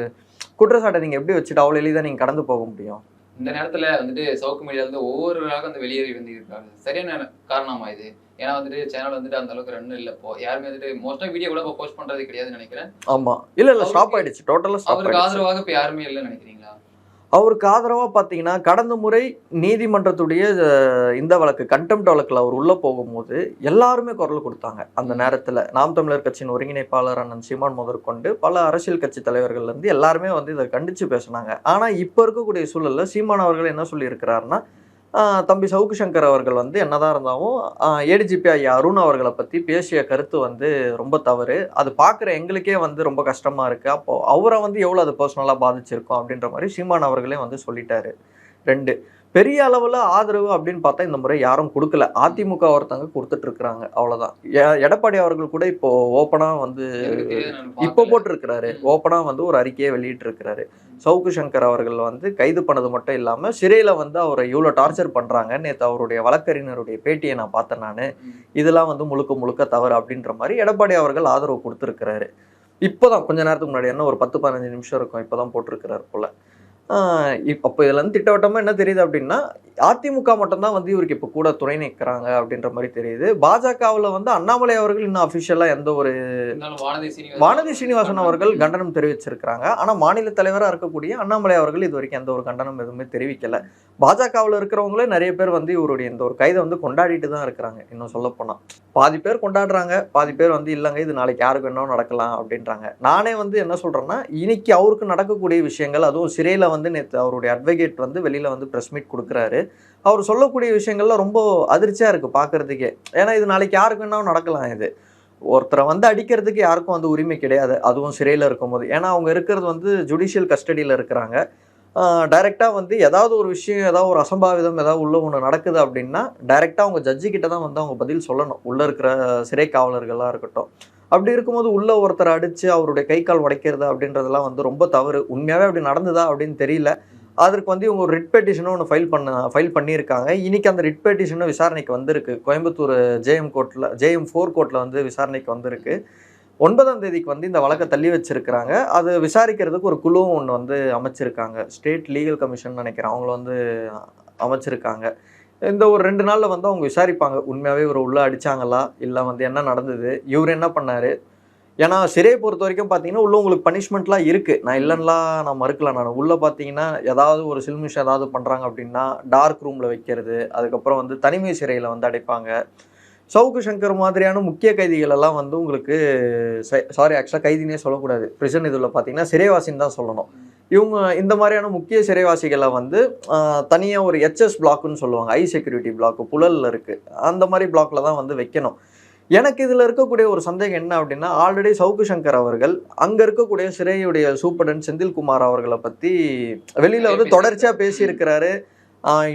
குற்றச்சாட்டை நீங்கள் எப்படி வச்சுட்டு அவ்வளோ எளிதாக நீங்கள் கடந்து போக முடியும்? இந்த நேரத்துல வந்துட்டு சவுக்கு மீடியா வந்து ஒவ்வொருவராக வந்து வெளியேறி வந்து இருக்காங்க. சரியான காரணமா இது? ஏன்னா வந்துட்டு சேனல் வந்துட்டு அந்த அளவுக்கு ரன் இல்ல. இப்போ யாருமே வந்துட்டு மோஸ்டா வீடியோ கூட போஸ்ட் பண்றது கிடையாதுன்னு நினைக்கிறேன். ஆமா, இல்ல ஸ்டாப் ஆயிடுச்சு, டோட்டலா ஸ்டாப். அவருக்கு ஆதரவாக இப்ப யாருமே இல்லைன்னு நினைக்கிறீங்களா? அவருக்கு ஆதரவாக பார்த்தீங்கன்னா கடந்த முறை நீதிமன்றத்துடைய இந்த வழக்கு கண்டெம்ட் வழக்கில் அவர் உள்ளே போகும்போது எல்லாருமே குரல் கொடுத்தாங்க. அந்த நேரத்தில் நாம் தமிழர் கட்சியின் ஒருங்கிணைப்பாளர் அண்ணன் சீமான் முதற்கொண்டு பல அரசியல் கட்சி தலைவர்கள்லேருந்து எல்லாருமே வந்து இதை கண்டித்து பேசினாங்க. ஆனால் இப்போ இருக்கக்கூடிய சூழலில் சீமான் அவர்கள் என்ன சொல்லியிருக்கிறாருன்னா, தம்பி சவுக்கு சங்கர் அவர்கள் வந்து என்னதான் இருந்தாலும் ஏடிஜிபி ஐயா அருண் அவர்களை பற்றி பேசிய கருத்து வந்து ரொம்ப தவறு, அது பார்க்குற எங்களுக்கே வந்து ரொம்ப கஷ்டமாக இருக்குது, அப்போது அவரை வந்து எவ்வளோ அது பர்சனலாக பாதிச்சிருக்கோம் அப்படின்ற மாதிரி சீமான் அவர்களே வந்து சொல்லிட்டாரு. 2 பெரிய அளவில் ஆதரவு அப்படின்னு பார்த்தா இந்த முறை யாரும் கொடுக்கல. அதிமுக ஒருத்தங்க கொடுத்துட்டு இருக்கிறாங்க, அவ்வளோதான். எடப்பாடி அவர்கள் கூட இப்போ ஓப்பனாக வந்து இப்போ போட்டிருக்கிறாரு, ஓப்பனாக வந்து ஒரு அறிக்கையை வெளியிட்டு இருக்கிறாரு. சவுக்கு சங்கர் அவர்கள் வந்து கைது பண்ணது மட்டும் இல்லாமல் சிறையில் வந்து அவரை இவ்வளோ டார்ச்சர் பண்ணுறாங்க. நேற்று அவருடைய வழக்கறிஞருடைய பேட்டியை நான் பார்த்தேன். நான் இதெல்லாம் வந்து முழுக்க முழுக்க தவறு அப்படின்ற மாதிரி எடப்பாடி அவர்கள் ஆதரவு கொடுத்துருக்கிறாரு. இப்போதான் கொஞ்ச நேரத்துக்கு முன்னாடி என்ன ஒரு 10-15 நிமிஷம் இருக்கும், இப்போதான் போட்டிருக்கிறார் போல. அப்போ இதுல இருந்து திட்டவட்டமா என்ன தெரியுது அப்படின்னா, அதிமுக மட்டும்தான் வந்து இவருக்கு இப்போ கூட துணை நிற்கிறாங்க அப்படின்ற மாதிரி தெரியுது. பாஜகவில் வந்து அண்ணாமலை அவர்கள் இன்னும் அஃபிஷியலாக எந்த ஒரு வானதி சீனிவாசன் அவர்கள் கண்டனம் தெரிவிச்சிருக்கிறாங்க. ஆனால் மாநில தலைவராக இருக்கக்கூடிய அண்ணாமலை அவர்கள் இது வரைக்கும் எந்த ஒரு கண்டனம் எதுவுமே தெரிவிக்கல. பாஜகவில் இருக்கிறவங்களே நிறைய பேர் வந்து இவருடைய இந்த ஒரு கைதை வந்து கொண்டாடிட்டு தான் இருக்கிறாங்க. இன்னும் சொல்ல போனால் பாதி பேர் கொண்டாடுறாங்க, பாதி பேர் வந்து இல்லைங்க இது நாளைக்கு யாருக்கு வேணாலும் நடக்கலாம் அப்படின்றாங்க. நானே வந்து என்ன சொல்றேன்னா, இன்னைக்கு அவருக்கு நடக்கக்கூடிய விஷயங்கள், அதுவும் சிறையில் வந்து நேற்று அவருடைய அட்வொகேட் வந்து வெளியில வந்து ப்ரெஸ் மீட் கொடுக்குறாரு. அவர் சொல்லக்கூடிய விஷயங்கள்லாம் ரொம்ப அதிர்ச்சியா இருக்கு பார்க்கறதுக்கே. ஏன்னா இது நாளைக்கு யாருக்கு வேணாலும் நடக்கலாம். இது ஒருத்தரை வந்து அடிக்கிறதுக்கு யாருக்கும் வந்து உரிமை கிடையாது, அதுவும் சிறையில் இருக்கும்போது. ஏன்னா அவங்க இருக்கிறது வந்து ஜுடிஷியல் கஸ்டடியில் இருக்கிறாங்க. டைரெக்டாக வந்து ஏதாவது ஒரு விஷயம், ஏதாவது ஒரு அசம்பாவிதம் ஏதாவது உள்ள ஒன்று நடக்குது அப்படின்னா டைரெக்டாக அவங்க ஜட்ஜி கிட்ட தான் வந்து அவங்க பதில் சொல்லணும், உள்ளே இருக்கிற சிறை காவலர்களாக இருக்கட்டும். அப்படி இருக்கும்போது உள்ள ஒருத்தரை அடித்து அவருடைய கை கால் உடைக்கிறது அப்படின்றதெல்லாம் வந்து ரொம்ப தவறு. உண்மையாகவே அப்படி நடந்ததா அப்படின்னு தெரியல. அதற்கு வந்து இவங்க ஒரு ரிட் பெட்டிஷனும் ஒன்று ஃபைல் பண்ணியிருக்காங்க. இன்னைக்கு அந்த ரிட் பெட்டிஷனும் விசாரணைக்கு வந்திருக்கு. கோயம்புத்தூர் JM 4 கோர்ட்டில் வந்து விசாரணைக்கு வந்திருக்கு. 9ஆம் தேதிக்கு வந்து இந்த வழக்கை தள்ளி வச்சிருக்கிறாங்க. அது விசாரிக்கிறதுக்கு ஒரு குழுவும் ஒன்று வந்து அமைச்சிருக்காங்க. ஸ்டேட் லீகல் கமிஷன் நினைக்கிறேன், அவங்கள வந்து அமைச்சிருக்காங்க. இந்த ஒரு 2 நாளில் வந்து அவங்க விசாரிப்பாங்க, உண்மையாகவே இவர் உள்ளே அடித்தாங்களா, இல்லை வந்து என்ன நடந்தது, இவர் என்ன பண்ணார். ஏன்னா சிறையை பொறுத்த வரைக்கும் பார்த்தீங்கன்னா உள்ள உங்களுக்கு பனிஷ்மெண்ட்லாம் இருக்குது. நான் இல்லைன்னா நான் மறுக்கலாம். நான் உள்ளே பார்த்தீங்கன்னா ஏதாவது ஒரு சில்மிஷம் ஏதாவது பண்ணுறாங்க அப்படின்னா டார்க் ரூமில் வைக்கிறது, அதுக்கப்புறம் வந்து தனிமை சிறையில் வந்து அடைப்பாங்க. சவுக்கு சங்கர் மாதிரியான முக்கிய கைதிகள் எல்லாம் வந்து உங்களுக்கு ஆக்சுவலாக கைதினே சொல்லக்கூடாது, பிரிசன் இதில் பார்த்தீங்கன்னா சிறைவாசின்னு தான் சொல்லணும். இவங்க இந்த மாதிரியான முக்கிய சிறைவாசிகளை வந்து தனியாக ஒரு HS பிளாக்குன்னு சொல்லுவாங்க, ஹை செக்யூரிட்டி பிளாக்கு புழலில் இருக்குது, அந்த மாதிரி பிளாக்கில் தான் வந்து வைக்கணும். எனக்கு இதில் இருக்கக்கூடிய ஒரு சந்தேகம் என்ன அப்படின்னா, ஆல்ரெடி சவுக்கு சங்கர் அவர்கள் அங்கே இருக்கக்கூடிய சிறையுடைய சூப்பரண்ட் செந்தில்குமார் அவர்களை பற்றி வெளியில் வந்து தொடர்ச்சியாக பேசியிருக்கிறாரு.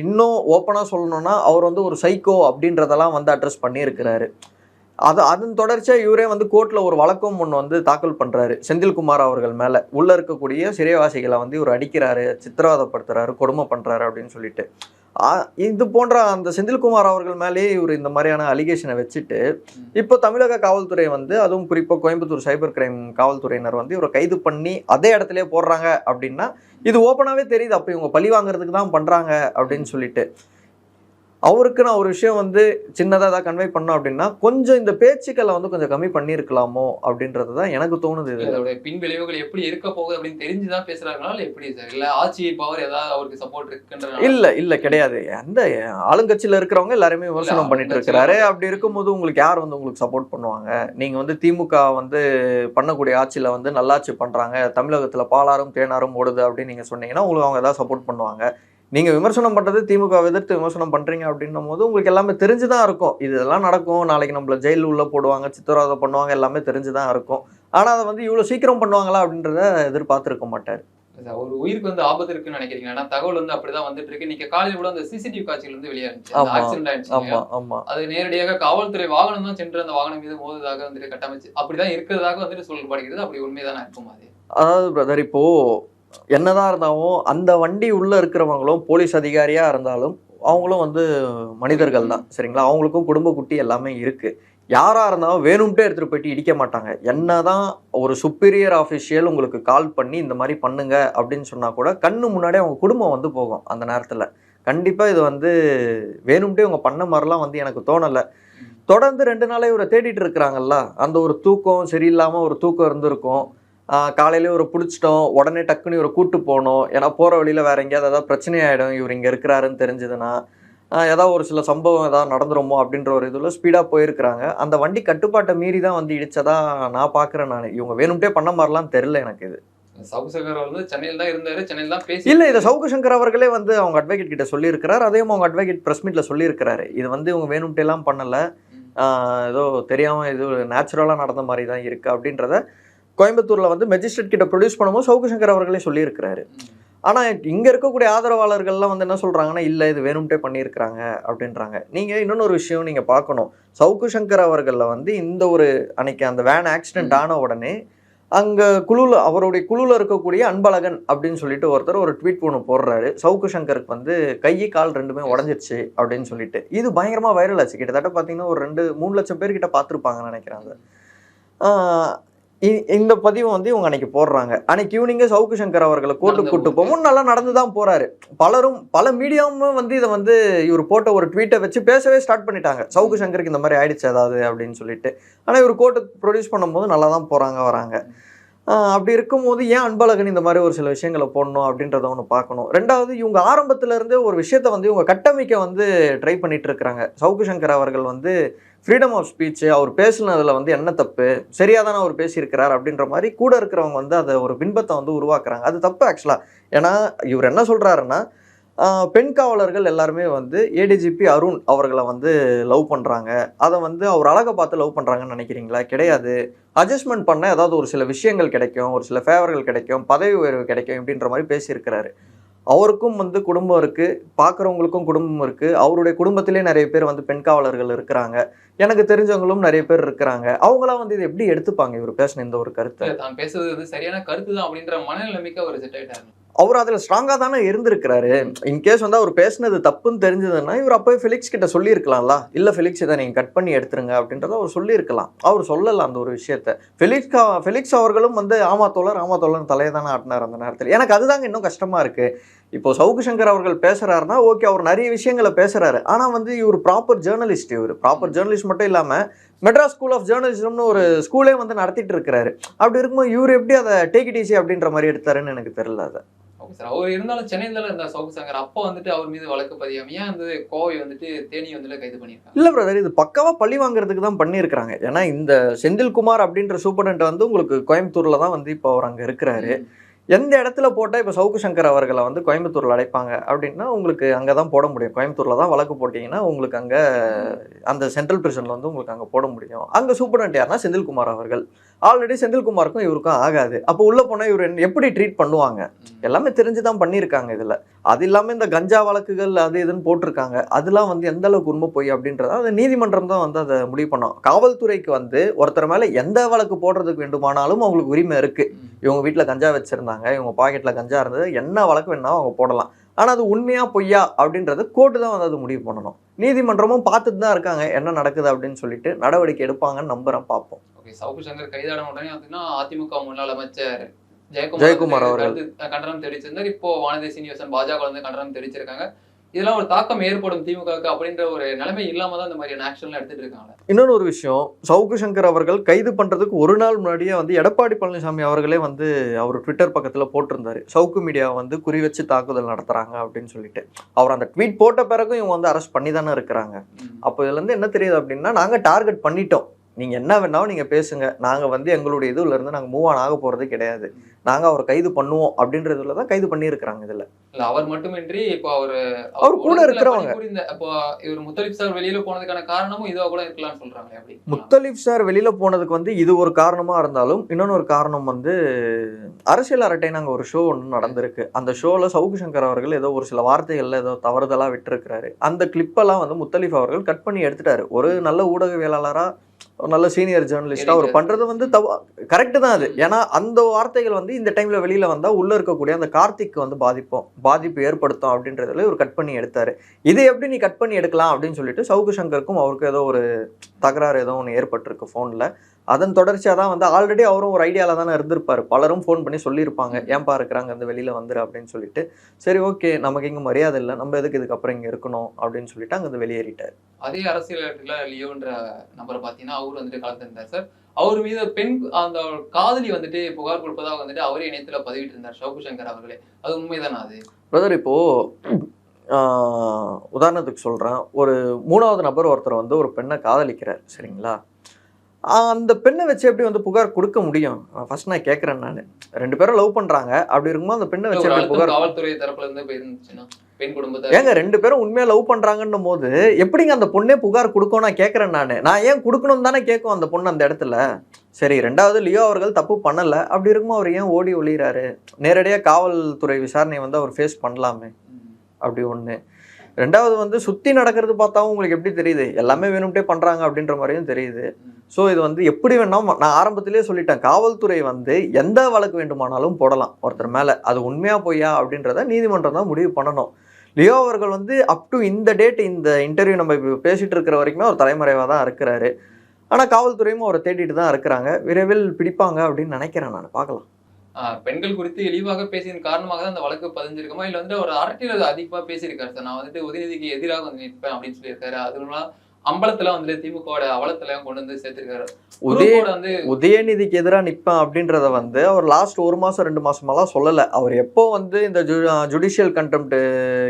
இன்னும் ஓப்பனாக சொல்லணும்னா அவர் வந்து ஒரு சைக்கோ அப்படின்றதெல்லாம் வந்து அட்ரஸ் பண்ணியிருக்கிறாரு. அதன் தொடர்ச்சியாக இவரே வந்து கோர்ட்டில் ஒரு வழக்கம் ஒன்று வந்து தாக்கல் பண்ணுறாரு செந்தில்குமார் அவர்கள் மேலே. உள்ளே இருக்கக்கூடிய சிறைவாசிகளை வந்து இவர் அடிக்கிறாரு, சித்திரவதைப்படுத்துறாரு, கொடுமை பண்ணுறாரு அப்படின்னு சொல்லிட்டு. இது போன்ற அந்த செந்தில்குமார் அவர்கள் மேலேயே இவர் இந்த மாதிரியான அலிகேஷனை வச்சுட்டு இப்போ தமிழக காவல்துறை வந்து, அதுவும் குறிப்பாக கோயம்புத்தூர் சைபர் கிரைம் காவல்துறையினர் வந்து இவரை கைது பண்ணி அதே இடத்துலயே போடுறாங்க அப்படின்னா இது ஓப்பனாகவே தெரியுது, அப்போ இவங்க பழி வாங்குறதுக்கு தான் பண்ணுறாங்க அப்படின்னு சொல்லிட்டு. அவருக்கு நான் ஒரு விஷயம் வந்து சின்னதாக ஏதாவது கன்வே பண்ணோம் அப்படின்னா கொஞ்சம் இந்த பேச்சுக்களை வந்து கொஞ்சம் கம்மி பண்ணியிருக்கலாமோ அப்படின்றது தான் எனக்கு தோணுது. இது அதோட பின் விளைவுகள் எப்படி இருக்க போகுது அப்படின்னு தெரிஞ்சுதான் பேசுறாங்களா இல்ல எப்படி சார்? இல்ல ஆட்சி பவர் ஏதாவது அவருக்கு சப்போர்ட் இருக்குன்ற? இல்ல கிடையாது. அந்த ஆளுங்கட்சியில இருக்கிறவங்க எல்லாருமே விமர்சனம் பண்ணிட்டு இருக்கிறாரு. அப்படி இருக்கும்போது உங்களுக்கு யார் வந்து உங்களுக்கு சப்போர்ட் பண்ணுவாங்க? நீங்க வந்து திமுக வந்து பண்ணக்கூடிய ஆட்சியில வந்து நல்லாட்சி பண்றாங்க, தமிழகத்துல பாலாறும் தேனாரும் ஓடுது அப்படின்னு நீங்க சொன்னீங்கன்னா உங்களுக்கு அவங்க ஏதாவது சப்போர்ட் பண்ணுவாங்க. நீங்க விமர்சனம் பண்றது திமுக எதிர்த்து விமர்சனம் பண்றீங்க அப்படின்னும் போது உங்களுக்கு எல்லாமே தெரிஞ்சுதான் இருக்கும். இதெல்லாம் நடக்கும், நாளைக்கு நம்மள ஜெயில உள்ள போடுவாங்க, சித்திரவதை பண்ணுவாங்க, எல்லாமே தெரிஞ்சுதான் இருக்கும். ஆனா அதை வந்து இவ்வளவு சீக்கிரம் பண்ணுவாங்களா அப்படின்றத எதிர்பார்த்திருக்க மாட்டாரு. ஒரு உயிருக்கு வந்து ஆபத்து இருக்குன்னு நினைக்கிறீங்க? ஏன்னா தகவல் வந்து அப்படிதான் வந்துட்டு இருக்கு. இன்னைக்கு காலையில கூட அந்த சிசிடிவி காட்சிகள் வந்து வெளியாயிருச்சு. அந்த ஆக்சிடென்ட் ஆயிடுச்சு. அது நேரடியாக காவல்துறை வாகனம் தான் சென்று அந்த வாகனம் மீது மோதுவதாக வந்துட்டு கட்டமைச்சு அப்படிதான் இருக்கிறதாக வந்துட்டு சொல்லப்படுகிறது. அப்படி உண்மைதானே இருக்கும் அது? அதாவது பிரதர், இப்போ என்னதான் இருந்தாலும் அந்த வண்டி உள்ள இருக்கிறவங்களும் போலீஸ் அதிகாரியா இருந்தாலும் அவங்களும் வந்து மனிதர்கள் தான், சரிங்களா? அவங்களுக்கும் குடும்ப குட்டி எல்லாமே இருக்கு. யாரா இருந்தாலும் வேணும்ட்டே எடுத்துட்டு போயிட்டு இடிக்க மாட்டாங்க. என்னதான் ஒரு சுப்பீரியர் ஆஃபீஷியல் உங்களுக்கு கால் பண்ணி இந்த மாதிரி பண்ணுங்க அப்படின்னு சொன்னா கூட கண்ணு முன்னாடியே அவங்க குடும்பம் வந்து போகும் அந்த நேரத்துல. கண்டிப்பா இது வந்து வேணும்ட்டே அவங்க பண்ண மாதிரிலாம் வந்து எனக்கு தோணலை. தொடர்ந்து 2 நாளே இவரை தேடிட்டு இருக்கிறாங்கல்ல, அந்த ஒரு தூக்கம் சரியில்லாம ஒரு தூக்கம் இருந்திருக்கும். காலையிலே இவரை பிடிச்சிட்டோம், உடனே டக்குன்னு இவரை கூட்டு போகணும். ஏன்னா போகிற வழியில் வேற எங்கேயாவது ஏதாவது பிரச்சனை ஆகிடும் இவர் இங்கே இருக்கிறாருன்னு தெரிஞ்சதுன்னா. ஏதாவது ஒரு சில சம்பவம் ஏதாவது நடந்துருமோ அப்படின்ற ஒரு இதில் ஸ்பீடாக போயிருக்கிறாங்க. அந்த வண்டி கட்டுப்பாட்டை மீறி தான் வந்து இடிச்சதா நான் பார்க்குறேன். இவங்க வேணும்ட்டே பண்ண மாதிரிலாம் தெரில எனக்கு இது. சவுக்கு சங்கர் வந்து சென்னையில் தான் இருந்தாரு, சென்னையில் தான் பேசி இல்லை, இதை சவுக்கு சங்கர் அவர்களே வந்து அவங்க அட்வொகேட் கிட்ட சொல்லியிருக்கிறார். அதையும் அவங்க அட்வொகேட் ப்ரெஸ் மீட்டில் சொல்லியிருக்கிறாரு. இது வந்து இவங்க வேணும்ட்டேலாம் பண்ணலை, ஏதோ தெரியாமல் இது நேச்சுரலாக நடந்த மாதிரி தான் இருக்குது அப்படின்றத கோயம்புத்தூர்ல வந்து மெஜிஸ்ட்ரேட் கிட்ட ப்ரொடியூஸ் பண்ணும்போது சவுக்கு சங்கர் அவர்களே சொல்லியிருக்கிறாரு. ஆனா இங்க இருக்கக்கூடிய ஆதரவாளர்கள்லாம் வந்து என்ன சொல்றாங்கன்னா, இல்ல இது வேணும்ட்டே பண்ணியிருக்கிறாங்க அப்படின்றாங்க. நீங்க இன்னொரு விஷயம் நீங்க பார்க்கணும். சவுக்கு சங்கர் அவர்கள்ல வந்து இந்த ஒரு அன்னைக்கு அந்த வேன் ஆக்சிடென்ட் ஆன உடனே அங்க குழுல அவருடைய குழுல இருக்கக்கூடிய அன்பழகன் அப்படின்னு சொல்லிட்டு ஒருத்தர் ஒரு ட்வீட் ஒன்று போடுறாரு. சவுக்கு சங்கருக்கு வந்து கை கால் 2மே உடஞ்சிருச்சு அப்படின்னு சொல்லிட்டு. இது பயங்கரமா வைரல் ஆச்சு. கிட்டத்தட்ட பாத்தீங்கன்னா ஒரு 2-3 லட்சம் பேர் கிட்ட பார்த்துருப்பாங்கன்னு நினைக்கிறாங்க. இந்த பதிவை வந்து இவங்க அன்னைக்கு போடுறாங்க. அன்னைக்கு ஈவினிங்கே சவுக்கு சங்கர் அவர்களை கூட்டு போகும் நல்லா நடந்து தான் போறாரு. பல மீடியாவும் வந்து இதை வந்து இவர் போட்ட ஒரு ட்வீட்டை வச்சு பேசவே ஸ்டார்ட் பண்ணிட்டாங்க. சவுக்கு சங்கருக்கு இந்த மாதிரி ஆயிடுச்சு ஏதாவது அப்படின்னு சொல்லிட்டு. ஆனால் இவர் கோர்ட்டு ப்ரொடியூஸ் பண்ணும்போது நல்லா தான் வராங்க. அப்படி இருக்கும்போது ஏன் அன்பழகன் இந்த மாதிரி ஒரு சில விஷயங்களை போடணும் அப்படின்றத ஒன்று பார்க்கணும். ரெண்டாவது, இவங்க ஆரம்பத்துல இருந்தே ஒரு விஷயத்த வந்து இவங்க கட்டமைக்க வந்து ட்ரை பண்ணிட்டு இருக்கிறாங்க. சவுக்கு சங்கர் அவர்கள் வந்து ஃப்ரீடம் ஆஃப் ஸ்பீச், அவர் பேசுனதுல வந்து என்ன தப்பு, சரியா தானே அவர் பேசியிருக்கிறார் அப்படின்ற மாதிரி கூட இருக்கிறவங்க வந்து அதை ஒரு பின்பத்தை வந்து உருவாக்குறாங்க. அது தப்பு ஆக்சுவலா. ஏன்னா இவர் என்ன சொல்றாருன்னா, பெண் காவலர்கள் எல்லாருமே வந்து ஏடிஜிபி அருண் அவர்களை வந்து லவ் பண்ணுறாங்க, அதை வந்து அவர் அழகை பார்த்து லவ் பண்ணுறாங்கன்னு நினைக்கிறீங்களா? கிடையாது. அட்ஜஸ்ட்மெண்ட் பண்ண ஏதாவது ஒரு சில விஷயங்கள் கிடைக்கும், ஒரு சில ஃபேவர்கள் கிடைக்கும், பதவி உயர்வு கிடைக்கும் இப்படின்ற மாதிரி பேசியிருக்கிறாரு. அவருக்கும் வந்து குடும்பம் இருக்குது, பார்க்குறவங்களுக்கும் குடும்பம் இருக்குது. அவருடைய குடும்பத்திலே நிறைய பேர் வந்து பெண் காவலர்கள் இருக்கிறாங்க. எனக்கு தெரிஞ்சவங்களும் நிறைய பேர் இருக்கிறாங்க. அவங்களாம் வந்து இதை எப்படி எடுத்துப்பாங்க இவர் பேசின இந்த ஒரு கருத்தை? தான் பேசுறது வந்து சரியான கருத்து தான் அப்படின்ற மனநிலைமைக்கு அவர் செட் ஆயிட்டாரு. அவர் அதில் ஸ்ட்ராங்காக தானே இருந்திருக்கிறாரு. இன்கேஸ் வந்து அவர் பேசினது தப்புன்னு தெரிஞ்சதுன்னா இவர் அப்போயே ஃபெலிக்ஸ் கிட்ட சொல்லியிருக்கலாம்ல. இல்லை ஃபெலிக்ஸ் இதை நீங்கள் கட் பண்ணி எடுத்துருங்க அப்படின்றத அவர் சொல்லியிருக்கலாம். அவர் சொல்லலை அந்த ஒரு விஷயத்த. ஃபெலிக்ஸ் அவர்களும் வந்து ஆமா தோழர் தலையை தானே ஆட்டினார் அந்த நேரத்தில். எனக்கு அதுதாங்க இன்னும் கஷ்டமாக இருக்குது. இப்போ சவுக்கு சங்கர் அவர்கள் பேசுகிறாருன்னா ஓகே, அவர் நிறைய விஷயங்களை பேசுகிறாரு. ஆனால் வந்து இவர் ப்ராப்பர் ஜேர்னலிஸ்ட். இவர் ப்ராப்பர் ஜேர்னலிஸ்ட் மட்டும் இல்லாமல் மெட்ராஸ் ஸ்கூல் ஆஃப் ஜேர்னலிசம்னு ஒரு ஸ்கூலே வந்து நடத்திட்டு இருக்கிறாரு. அப்படி இருக்கும்போது இவர் எப்படி அதை டேக் இட் ஈஸி அப்படின்ற மாதிரி எடுத்தாருன்னு எனக்கு தெரியல. அதை அவர் இருந்தாலும் சென்னையில இருந்தார் சவுக்கு சங்கர். அப்போ வந்துட்டு அவர் மீது வழக்கு பதியாம ஏன் வந்து கோவை வந்துட்டு தேனி வந்துட்டு கைது பண்ணியிருக்காங்க? இல்லை பிரதர், இது பக்காவா பழி வாங்குறதுக்கு தான் பண்ணியிருக்கிறாங்க. ஏன்னா இந்த செந்தில்குமார் அப்படின்ற சூப்பரண்ட் வந்து உங்களுக்கு கோயம்புத்தூர்ல தான் வந்து இப்போ அவர் அங்கே இருக்கிறாரு. எந்த இடத்துல போட்டால் இப்போ சவுக்கு சங்கர் அவர்களை வந்து கோயம்புத்தூரில் அடைப்பாங்க அப்படின்னா உங்களுக்கு அங்கே தான் போட முடியும். கோயம்புத்தூரில் தான் வழக்கு போட்டிங்கன்னா உங்களுக்கு அங்கே அந்த சென்ட்ரல் பிரிசனில் வந்து உங்களுக்கு அங்கே போட முடியும். அங்கே சூப்பரண்ட் யாருன்னா செந்தில்குமார் அவர்கள். ஆல்ரெடி செந்தில்குமாருக்கும் இவருக்கும் ஆகாது. அப்போ உள்ளே போனால் இவர் எப்படி ட்ரீட் பண்ணுவாங்க எல்லாமே தெரிஞ்சு தான் பண்ணியிருக்காங்க இதில். அது இல்லாமல் இந்த கஞ்சா வழக்குகள் அது இதுன்னு போட்டிருக்காங்க. அதெல்லாம் வந்து எந்த அளவுக்கு உண்மை போய் அப்படின்றத அது நீதிமன்றம் தான் வந்து அதை முடிவு பண்ணோம். காவல்துறைக்கு வந்து ஒருத்தர் மேலே எந்த வழக்கு போடுறதுக்கு வேண்டுமானாலும் அவங்களுக்கு உரிமை இருக்குது. இவங்க வீட்டில் கஞ்சா வச்சுருந்தாங்க, இவங்க பாக்கெட்டில் கஞ்சா இருந்தது, என்ன வழக்கு வேணா அவங்க போடலாம். ஆனால் அது உண்மையா பொய்யா அப்படின்றது கோர்ட்டு தான் வந்து அது முடிவு பண்ணணும். நீதிமன்றமும் பார்த்துட்டு தான் இருக்காங்க என்ன நடக்குது அப்படின்னு சொல்லிட்டு நடவடிக்கை எடுப்பாங்கன்னு நம்புறேன், பார்ப்போம். ஓகே, சவுக்கு சங்கர் கைதான உடனே பார்த்தீங்கன்னா அதிமுக முன்னாள் அமைச்சர் ஜெயக்குமார் அவர்கள் கண்டனம் தெரிவிச்சிருந்தார். இப்போ வானதி சீனிவாசன் பாஜக வந்து கண்டனம் தெரிவிச்சிருக்காங்க. இதெல்லாம் ஒரு தாக்கம் ஏற்படும் திமுகவுக்கு அப்படின்ற ஒரு நிலைமை இல்லாம தான் இந்த மாதிரியான ஆக்ஷன்லாம் எடுத்துட்டு இருக்காங்க. இன்னொன்று ஒரு விஷயம், சவுக்கு சங்கர் அவர்கள் கைது பண்றதுக்கு ஒரு நாள் முன்னாடியே வந்து எடப்பாடி பழனிசாமி அவர்களே வந்து அவர் ட்விட்டர் பக்கத்துல போட்டிருந்தாரு, சவுக்கு மீடியா வந்து குறி வச்சு தாக்குதல் நடத்துறாங்க அப்படின்னு சொல்லிட்டு. அவர் அந்த ட்வீட் போட்ட பிறகும் இவங்க வந்து அரெஸ்ட் பண்ணி தானே இருக்கிறாங்க. அப்போ இதுல இருந்து என்ன தெரியுது அப்படின்னா, நாங்க டார்கெட் பண்ணிட்டோம், நீங்க என்ன வேணாலும் நீங்க பேசுங்க, நாங்க வந்து எங்களுடைய இதுல இருந்து நாங்க மூவ் ஆன் ஆக போறது கிடையாது, நாங்க அவரை கைது பண்ணுவோம் அப்படின்றதுல தான் கைது பண்ணியிருக்கிறாங்க. இதுல இல்ல அவர் மட்டுமின்றி இப்போ அவர் கூட இருக்கிறவங்க, இப்போ இவர் முத்தலிப் சார் வெளியில போனதுக்கான காரணமும் இதுவா கூட இருக்கலாம்னு சொல்றாங்க. அப்படி முத்தலிப் சார் வெளியில போனதுக்கு வந்து இது ஒரு காரணமா இருந்தாலும், இன்னொன்னு ஒரு காரணம் வந்து அரசியல் அரட்டை நாங்க ஒரு ஷோ ஒன்று நடந்திருக்கு. அந்த ஷோல சவுக்கு சங்கர் அவர்கள் ஏதோ ஒரு சில வார்த்தைகள்ல ஏதோ தவறுதலா விட்டுருக்கிறாரு. அந்த கிளிப்பெல்லாம் வந்து முத்தலிப் அவர்கள் கட் பண்ணி எடுத்துட்டாரு. ஒரு நல்ல ஊடகவியலாளரா, ஒரு நல்ல சீனியர் ஜேர்னலிஸ்டா அவர் பண்றது வந்து கரெக்ட் தான் அது. ஏன்னா அந்த வார்த்தைகள் வந்து இந்த டைம்ல வெளியில வந்தா உள்ள இருக்கக்கூடிய அந்த கார்த்திக் வந்து பாதிப்பு ஏற்படுத்தும் அப்படின்றதுல ஒரு கட் பண்ணி எடுத்தாரு. இதை எப்படி நீ கட் பண்ணி எடுக்கலாம் அப்படின்னு சொல்லிட்டு சவுக்கு சங்கருக்கும் அவருக்கும் ஏதோ ஒரு தகராறு ஏதோ ஒன்று ஏற்பட்டிருக்கு ஃபோன்ல. அதன் தொடர்ச்சியாக தான் வந்து ஆல்ரெடி அவரும் ஒரு ஐடியாவில் தானே இருந்திருப்பாரு. பலரும் ஃபோன் பண்ணி சொல்லியிருப்பாங்க, ஏன்பா இருக்கிறாங்க அந்த வெளியில் வந்துரு அப்படின்னு சொல்லிட்டு. சரி ஓகே, நமக்கு இங்கே மரியாதை இல்லை, நம்ம எதுக்கு இதுக்கப்புறம் இங்கே இருக்கணும் அப்படின்னு சொல்லிட்டு அங்கே வெளியேறிட்டார். அதே அரசியல் லியோன்ற நம்பரை பார்த்தீங்கன்னா அவர் வந்துட்டு கலந்துருந்தார் சார். அவர் மீது பெண் அந்த காதலி வந்துட்டு புகார் கொடுப்பதாக வந்துட்டு அவரே இணையத்தில் பதிவிட்டு இருந்தார் சவுக்கு சங்கர் அவர்களே. அது உண்மைதானா? அது பிரதர், இப்போ உதாரணத்துக்கு சொல்கிறேன், ஒரு 3வது நபர் ஒருத்தர் வந்து ஒரு பெண்ணை காதலிக்கிறார், சரிங்களா? அந்த பெண்ணை வச்சு எப்படி வந்து புகார் கொடுக்க முடியும்? ஃபர்ஸ்ட் நான் கேட்குறேன், நான் 2 பேரும் லவ் பண்ணுறாங்க, அப்படி இருக்கும்போது அந்த பெண்ணை வச்சு எப்படி புகார்? காவல்துறை தரப்புல இருந்து போயிருந்துச்சுன்னா பெண் குடும்பத்தை ஏங்க 2 பேரும் உண்மையா லவ் பண்றாங்கன்னும் போது எப்படிங்க அந்த பொண்ணே புகார் கொடுக்கும்? நான் கேட்குறேன், நான் ஏன் கொடுக்கணும் தானே கேட்கும் அந்த பொண்ணு அந்த இடத்துல. சரி, 2வது லியோ அவர்கள் தப்பு பண்ணல, அப்படி இருக்கும்போது அவர் ஏன் ஓடி ஒளிகிறாரு? நேரடியாக காவல்துறை விசாரணையை வந்து அவர் ஃபேஸ் பண்ணலாமே. அப்படி ஒன்று. 2வது வந்து சுற்றி நடக்கிறது பார்த்தாவும் உங்களுக்கு எப்படி தெரியுது, எல்லாமே வேணும்ட்டே பண்ணுறாங்க அப்படின்ற மாதிரியும் தெரியுது. ஸோ இது வந்து எப்படி வேணாலும், நான் ஆரம்பத்திலே சொல்லிட்டேன், காவல்துறை வந்து எந்த வழக்கு வேண்டுமானாலும் போடலாம் ஒருத்தர் மேலே. அது உண்மையா பொய்யா அப்படின்றத நீதிமன்றம் தான் முடிவு பண்ணணும். லியோ அவர்கள் வந்து அப் டு இந்த டேட், இந்த இன்டர்வியூ நம்ம இப்போ பேசிகிட்டு இருக்கிற வரைக்குமே அவர் தலைமறைவாக தான் இருக்கிறாரு. ஆனால் காவல்துறையும் அவரை தேடிட்டு தான் இருக்கிறாங்க. விரைவில் பிடிப்பாங்க அப்படின்னு நினைக்கிறேன், நான் பார்க்கலாம். பெண்கள் குறித்து இழிவாக பேசியதன் காரணமாக தான் அந்த வழக்கு பதிஞ்சிருக்குமா, இல்லை வந்து அவர் அரசியல் அதிகமாக பேசியிருக்காரு சார், நான் வந்துட்டு உதயநிதிக்கு எதிராக வந்து நிற்பேன் அப்படின்னு சொல்லியிருக்காரு. அதுலாம் அம்பலத்துல வந்து திமுகவோட அவலத்துல கொண்டு வந்து சேர்த்திருக்காரு. உதயநிதிக்கு எதிராக நிற்பேன் அப்படின்றத வந்து அவர் லாஸ்ட் 1 மாசம் 2 மாசமெல்லாம் சொல்லலை. அவர் எப்போ வந்து இந்த ஜுடிஷியல் கண்டெம்ட்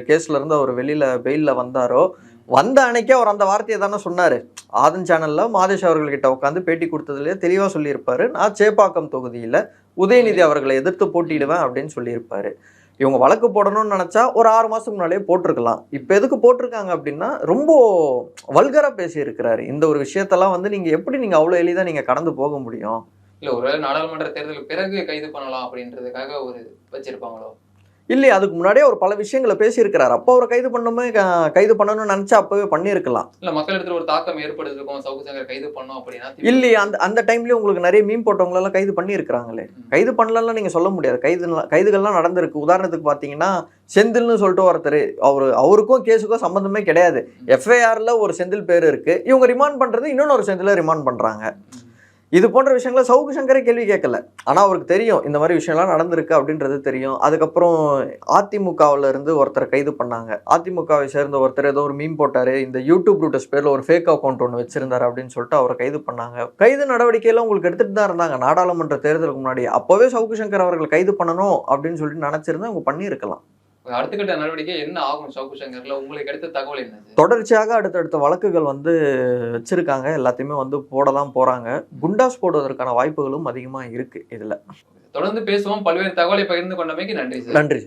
கேஸ்ல இருந்து அவர் வெளியில பெயில்ல வந்தாரோ, வந்த அன்னைக்கே அவர் அந்த வார்த்தையை தானே சொன்னாரு. ஆதன் சேனல்ல மாதேஷ் அவர்கள்கிட்ட உட்காந்து பேட்டி கொடுத்ததுலேயே தெளிவா சொல்லியிருப்பாரு, நான் சேப்பாக்கம் தொகுதியில உதயநிதி அவர்களை எதிர்த்து போட்டியிடுவேன் அப்படின்னு சொல்லியிருப்பாரு. இவங்க வழக்கு போடணும்னு நினைச்சா ஒரு 6 மாசத்துக்கு முன்னாடியே போட்டிருக்கலாம். இப்போ எதுக்கு போட்டிருக்காங்க அப்படின்னா, ரொம்ப வல்கரா பேசியிருக்கிறாரு. இந்த ஒரு விஷயத்தெல்லாம் வந்து நீங்க எப்படி நீங்க அவ்வளோ எளிதா நீங்க கடந்து போக முடியும்? இல்ல, ஒரு நாடாளுமன்ற தேர்தலுக்கு பிறகு கைது பண்ணலாம் அப்படின்றதுக்காக ஒரு வச்சிருப்பாங்களோ? இல்லையே, அதுக்கு முன்னாடியே ஒரு பல விஷயங்களை பேசியிருக்கிறார். அப்போ அவரை கைது பண்ணணும்னு நினைச்சா அப்பவே பண்ணியிருக்கலாம். இல்ல, மக்கள் இடத்துல ஒரு தாக்கம் ஏற்படுத்திருக்கும், சவுக்கு சங்கர் கைது பண்ணோம் அப்படின்னா. இல்லையே, அந்த டைம்லயும் உங்களுக்கு நிறைய மீன் போட்டவங்களெல்லாம் கைது பண்ணியிருக்கிறாங்களே. கைது பண்ணலாம் நீங்க சொல்ல முடியாது. கைதுகள்லாம் நடந்திருக்கு. உதாரணத்துக்கு பாத்தீங்கன்னா, செந்தில்னு சொல்லிட்டு ஒருத்தர், அவருக்கும் கேஸுக்கும் சம்பந்தமே கிடையாது. எஃப்ஐஆர்ல ஒரு செந்தில் பேர் இருக்கு, இவங்க ரிமாண்ட் பண்றது இன்னொன்னு ஒரு செந்தில ரிமாண்ட் பண்றாங்க. இது போன்ற விஷயங்களை சவுக்கு சங்கரே கேள்வி கேட்கல. ஆனால் அவருக்கு தெரியும் இந்த மாதிரி விஷயம்லாம் நடந்திருக்கு அப்படின்றது தெரியும். அதுக்கப்புறம் அதிமுகவில் இருந்து ஒருத்தரை கைது பண்ணாங்க. அதிமுகவை சேர்ந்த ஒருத்தர் ஏதோ ஒரு மீம் போட்டாரு, இந்த யூடியூப் ரூட்டர்ஸ் பேரில் ஒரு ஃபேக் அக்கௌண்ட் ஒன்று வச்சிருந்தாரு அப்படின்னு சொல்லிட்டு அவரை கைது பண்ணாங்க. கைது நடவடிக்கையெல்லாம் உங்களுக்கு எடுத்துகிட்டு தான் இருந்தாங்க நாடாளுமன்ற தேர்தலுக்கு முன்னாடி. அப்போவே சவுக்கு சங்கர் அவர்கள் கைது பண்ணணும் அப்படின்னு சொல்லிட்டு நினச்சிருந்தா அவங்க பண்ணியிருக்கலாம். அடுத்த கட்ட நடவடிக்கை என்ன ஆகும் சவுக்கு சங்கர்ல? உங்களுக்கு கிடைத்த தகவல் என்ன? தொடர்ச்சியாக அடுத்தடுத்த வழக்குகள் வந்து வச்சிருக்காங்க, எல்லாத்தையுமே வந்து போடலாம் போறாங்க. குண்டாஸ் போடுவதற்கான வாய்ப்புகளும் அதிகமா இருக்கு. இதுல தொடர்ந்து பேசுவோம். பல்வேறு தகவலை பகிர்ந்து கொண்டமைக்கு நன்றி சார். நன்றி.